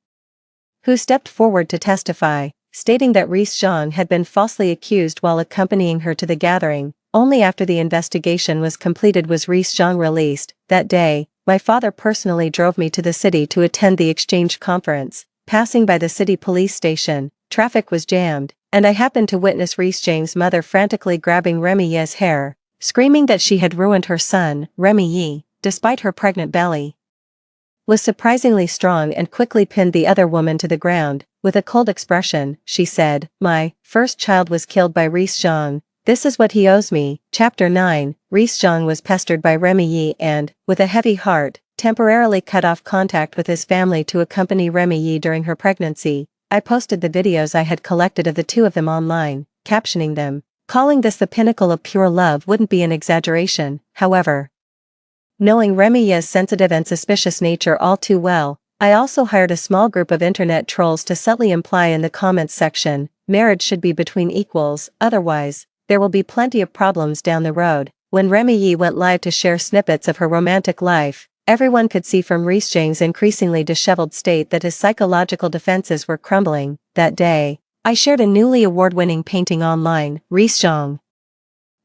who stepped forward to testify, stating that Rees-Jean had been falsely accused while accompanying her to the gathering. Only after the investigation was completed was Rees-Jean released. That day, my father personally drove me to the city to attend the exchange conference. Passing by the city police station, traffic was jammed, and I happened to witness Rees-Jean's mother frantically grabbing Remy's hair, screaming that she had ruined her son. Remy, despite her pregnant belly, was surprisingly strong and quickly pinned the other woman to the ground. With a cold expression, she said, "My first child was killed by Rees-Jean. This is what he owes me." Chapter 9. Rees-Jean was pestered by Remy and, with a heavy heart, temporarily cut off contact with his family to accompany Remy during her pregnancy. I posted the videos I had collected of the 2 of them online, captioning them, "Calling this the pinnacle of pure love wouldn't be an exaggeration." However, knowing Remy's sensitive and suspicious nature all too well, I also hired a small group of internet trolls to subtly imply in the comments section, "Marriage should be between equals, otherwise, there will be plenty of problems down the road." When Remy went live to share snippets of her romantic life, everyone could see from Rees-Jean's increasingly disheveled state that his psychological defenses were crumbling. That day, I shared a newly award-winning painting online, Rees-Jean,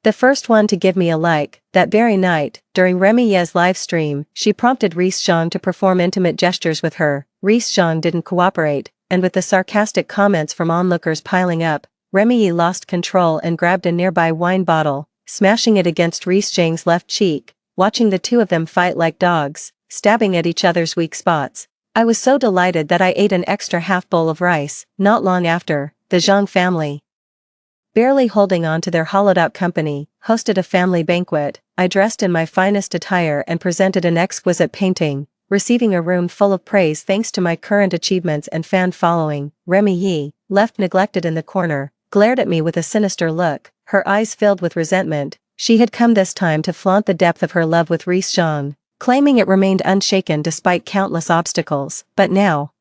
the first one to give me a like. That very night, during Remy's live stream, she prompted Rees-Jean to perform intimate gestures with her. Rees-Jean didn't cooperate, and with the sarcastic comments from onlookers piling up, Remy lost control and grabbed a nearby wine bottle, smashing it against Rees-Jean's left cheek. Watching the 2 of them fight like dogs, stabbing at each other's weak spots, I was so delighted that I ate an extra half bowl of rice. Not long after, the Zhang family, barely holding on to their hollowed-out company, hosted a family banquet. I dressed in my finest attire and presented an exquisite painting, receiving a room full of praise thanks to my current achievements and fan following. Remy Yi, left neglected in the corner, glared at me with a sinister look, her eyes filled with resentment. She had come this time to flaunt the depth of her love with Reese Zhang, claiming it remained unshaken despite countless obstacles. But now,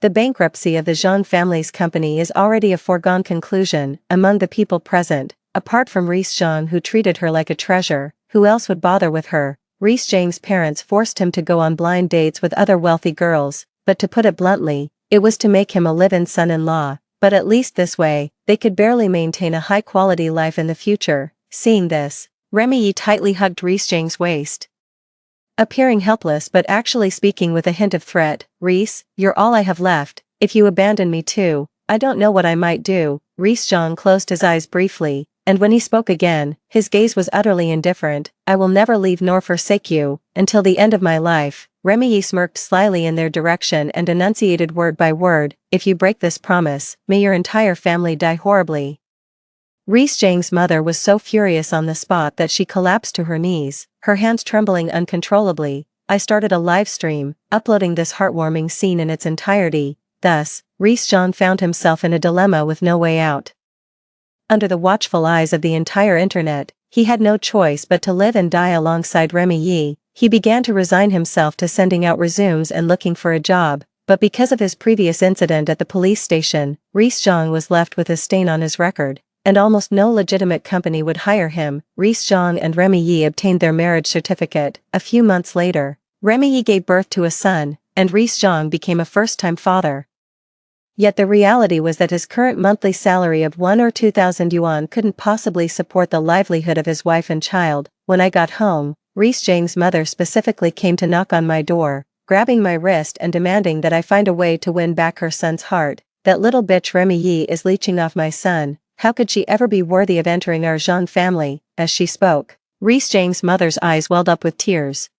the bankruptcy of the Zhang family's company is already a foregone conclusion. Among the people present, apart from Reese Zhang, who treated her like a treasure, who else would bother with her? Reese Zhang's parents forced him to go on blind dates with other wealthy girls, but to put it bluntly, it was to make him a live-in son-in-law. But at least this way, they could barely maintain a high-quality life in the future. Seeing this, Remy Yi tightly hugged Reese Zhang's waist, appearing helpless but actually speaking with a hint of threat. Reese, you're all I have left. If you abandon me too, I don't know what I might do. Reese Zhang closed his eyes briefly, and when he spoke again, his gaze was utterly indifferent. I will never leave nor forsake you, until the end of my life. Remy Yi smirked slyly in their direction and enunciated word by word, if you break this promise, may your entire family die horribly. Reese Zhang's mother was so furious on the spot that she collapsed to her knees, her hands trembling uncontrollably. I started a live stream, uploading this heartwarming scene in its entirety. Thus, Reese Zhang found himself in a dilemma with no way out. Under the watchful eyes of the entire internet, he had no choice but to live and die alongside Remy Yi. He began to resign himself to sending out resumes and looking for a job, but because of his previous incident at the police station, Reese Zhang was left with a stain on his record, and almost no legitimate company would hire him. Reese Zhang and Remy Yi obtained their marriage certificate. A few months later, Remy Yi gave birth to a son, and Reese Zhang became a first-time father. Yet the reality was that his current monthly salary of 1 or 2,000 yuan couldn't possibly support the livelihood of his wife and child. When I got home, Reese Zhang's mother specifically came to knock on my door, grabbing my wrist and demanding that I find a way to win back her son's heart. That little bitch Remy Yi is leeching off my son. How could she ever be worthy of entering our Zhang family? As she spoke, Reese Zhang's mother's eyes welled up with tears.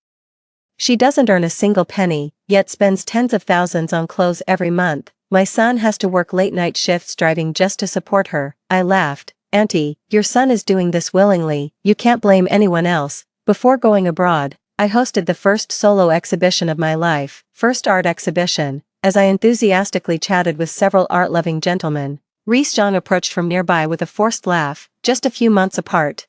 She doesn't earn a single penny, yet spends tens of thousands on clothes every month. My son has to work late-night shifts driving just to support her. I laughed. Auntie, your son is doing this willingly, you can't blame anyone else. Before going abroad, I hosted the first solo exhibition of my life, first art exhibition. As I enthusiastically chatted with several art-loving gentlemen, Reese Zhang approached from nearby with a forced laugh, just a few months apart.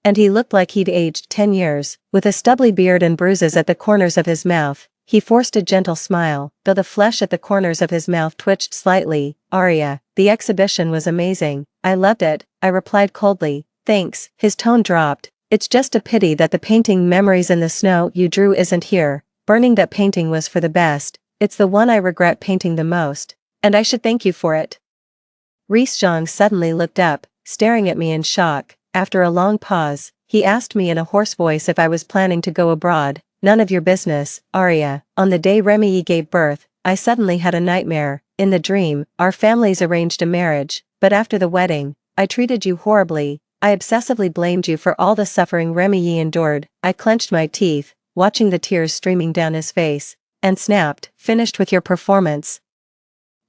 And he looked like he'd aged 10 years, with a stubbly beard and bruises at the corners of his mouth. He forced a gentle smile, though the flesh at the corners of his mouth twitched slightly. Aria, the exhibition was amazing. I loved it, I replied coldly. Thanks. His tone dropped. It's just a pity that the painting Memories in the Snow you drew isn't here. Burning that painting was for the best. It's the one I regret painting the most. And I should thank you for it. Reese Zhang suddenly looked up, staring at me in shock. After a long pause, he asked me in a hoarse voice if I was planning to go abroad. None of your business, Aria. On the day Remy Yi gave birth, I suddenly had a nightmare. In the dream, our families arranged a marriage, but after the wedding, I treated you horribly. I obsessively blamed you for all the suffering Remy Yi endured. I clenched my teeth, watching the tears streaming down his face, and snapped, finished with your performance.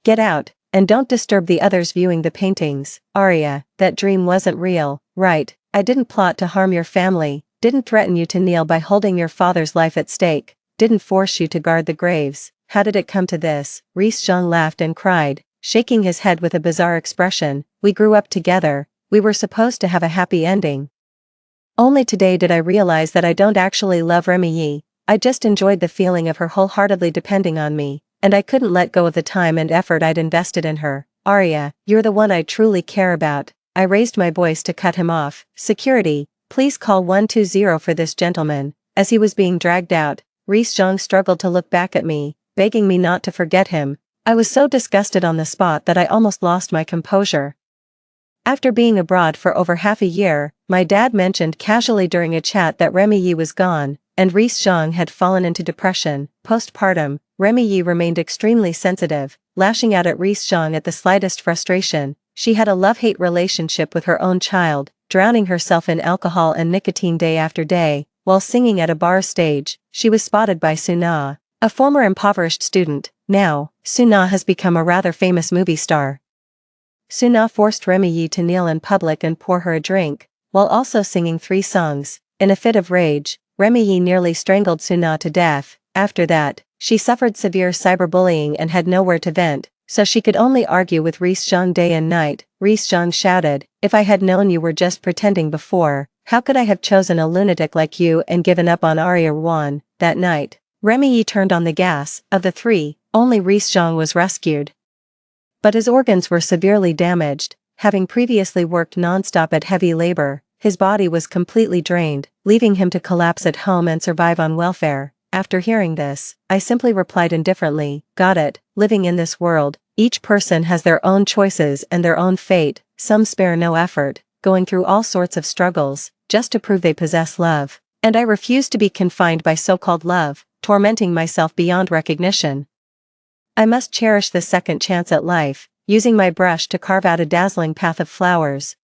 Get out, and don't disturb the others viewing the paintings. Aria, that dream wasn't real, right? I didn't plot to harm your family, didn't threaten you to kneel by holding your father's life at stake, didn't force you to guard the graves. How did it come to this? Reese Zhang laughed and cried, shaking his head with a bizarre expression. We grew up together, we were supposed to have a happy ending. Only today did I realize that I don't actually love Remy Yi. I just enjoyed the feeling of her wholeheartedly depending on me, and I couldn't let go of the time and effort I'd invested in her. Aria, you're the one I truly care about. I raised my voice to cut him off. Security, please call 120 for this gentleman. As he was being dragged out, Reese Zhang struggled to look back at me, begging me not to forget him. I was so disgusted on the spot that I almost lost my composure. After being abroad for over half a year, my dad mentioned casually during a chat that Remy Yi was gone, and Reese Zhang had fallen into depression. Postpartum, Remy Yi remained extremely sensitive, lashing out at Reese Zhang at the slightest frustration. She had a love-hate relationship with her own child, drowning herself in alcohol and nicotine day after day. While singing at a bar stage, she was spotted by Suna, A former impoverished student, now, Suna has become a rather famous movie star. Suna forced Remy to kneel in public and pour her a drink, while also singing 3 songs. In a fit of rage, Remy nearly strangled Suna to death. After that, she suffered severe cyberbullying and had nowhere to vent, so she could only argue with Reborn day and night. Reborn shouted, "If I had known you were just pretending before, how could I have chosen a lunatic like you and given up on Reborn?" That night, Remy turned on the gas. Of the 3, only Reborn was rescued. But his organs were severely damaged. Having previously worked non-stop at heavy labor, his body was completely drained, leaving him to collapse at home and survive on welfare. After hearing this, I simply replied indifferently, "Got it, living in this world, each person has their own choices and their own fate, some spare no effort, going through all sorts of struggles, just to prove they possess love. And I refuse to be confined by so-called love, tormenting myself beyond recognition. I must cherish this second chance at life, using my brush to carve out a dazzling path of flowers,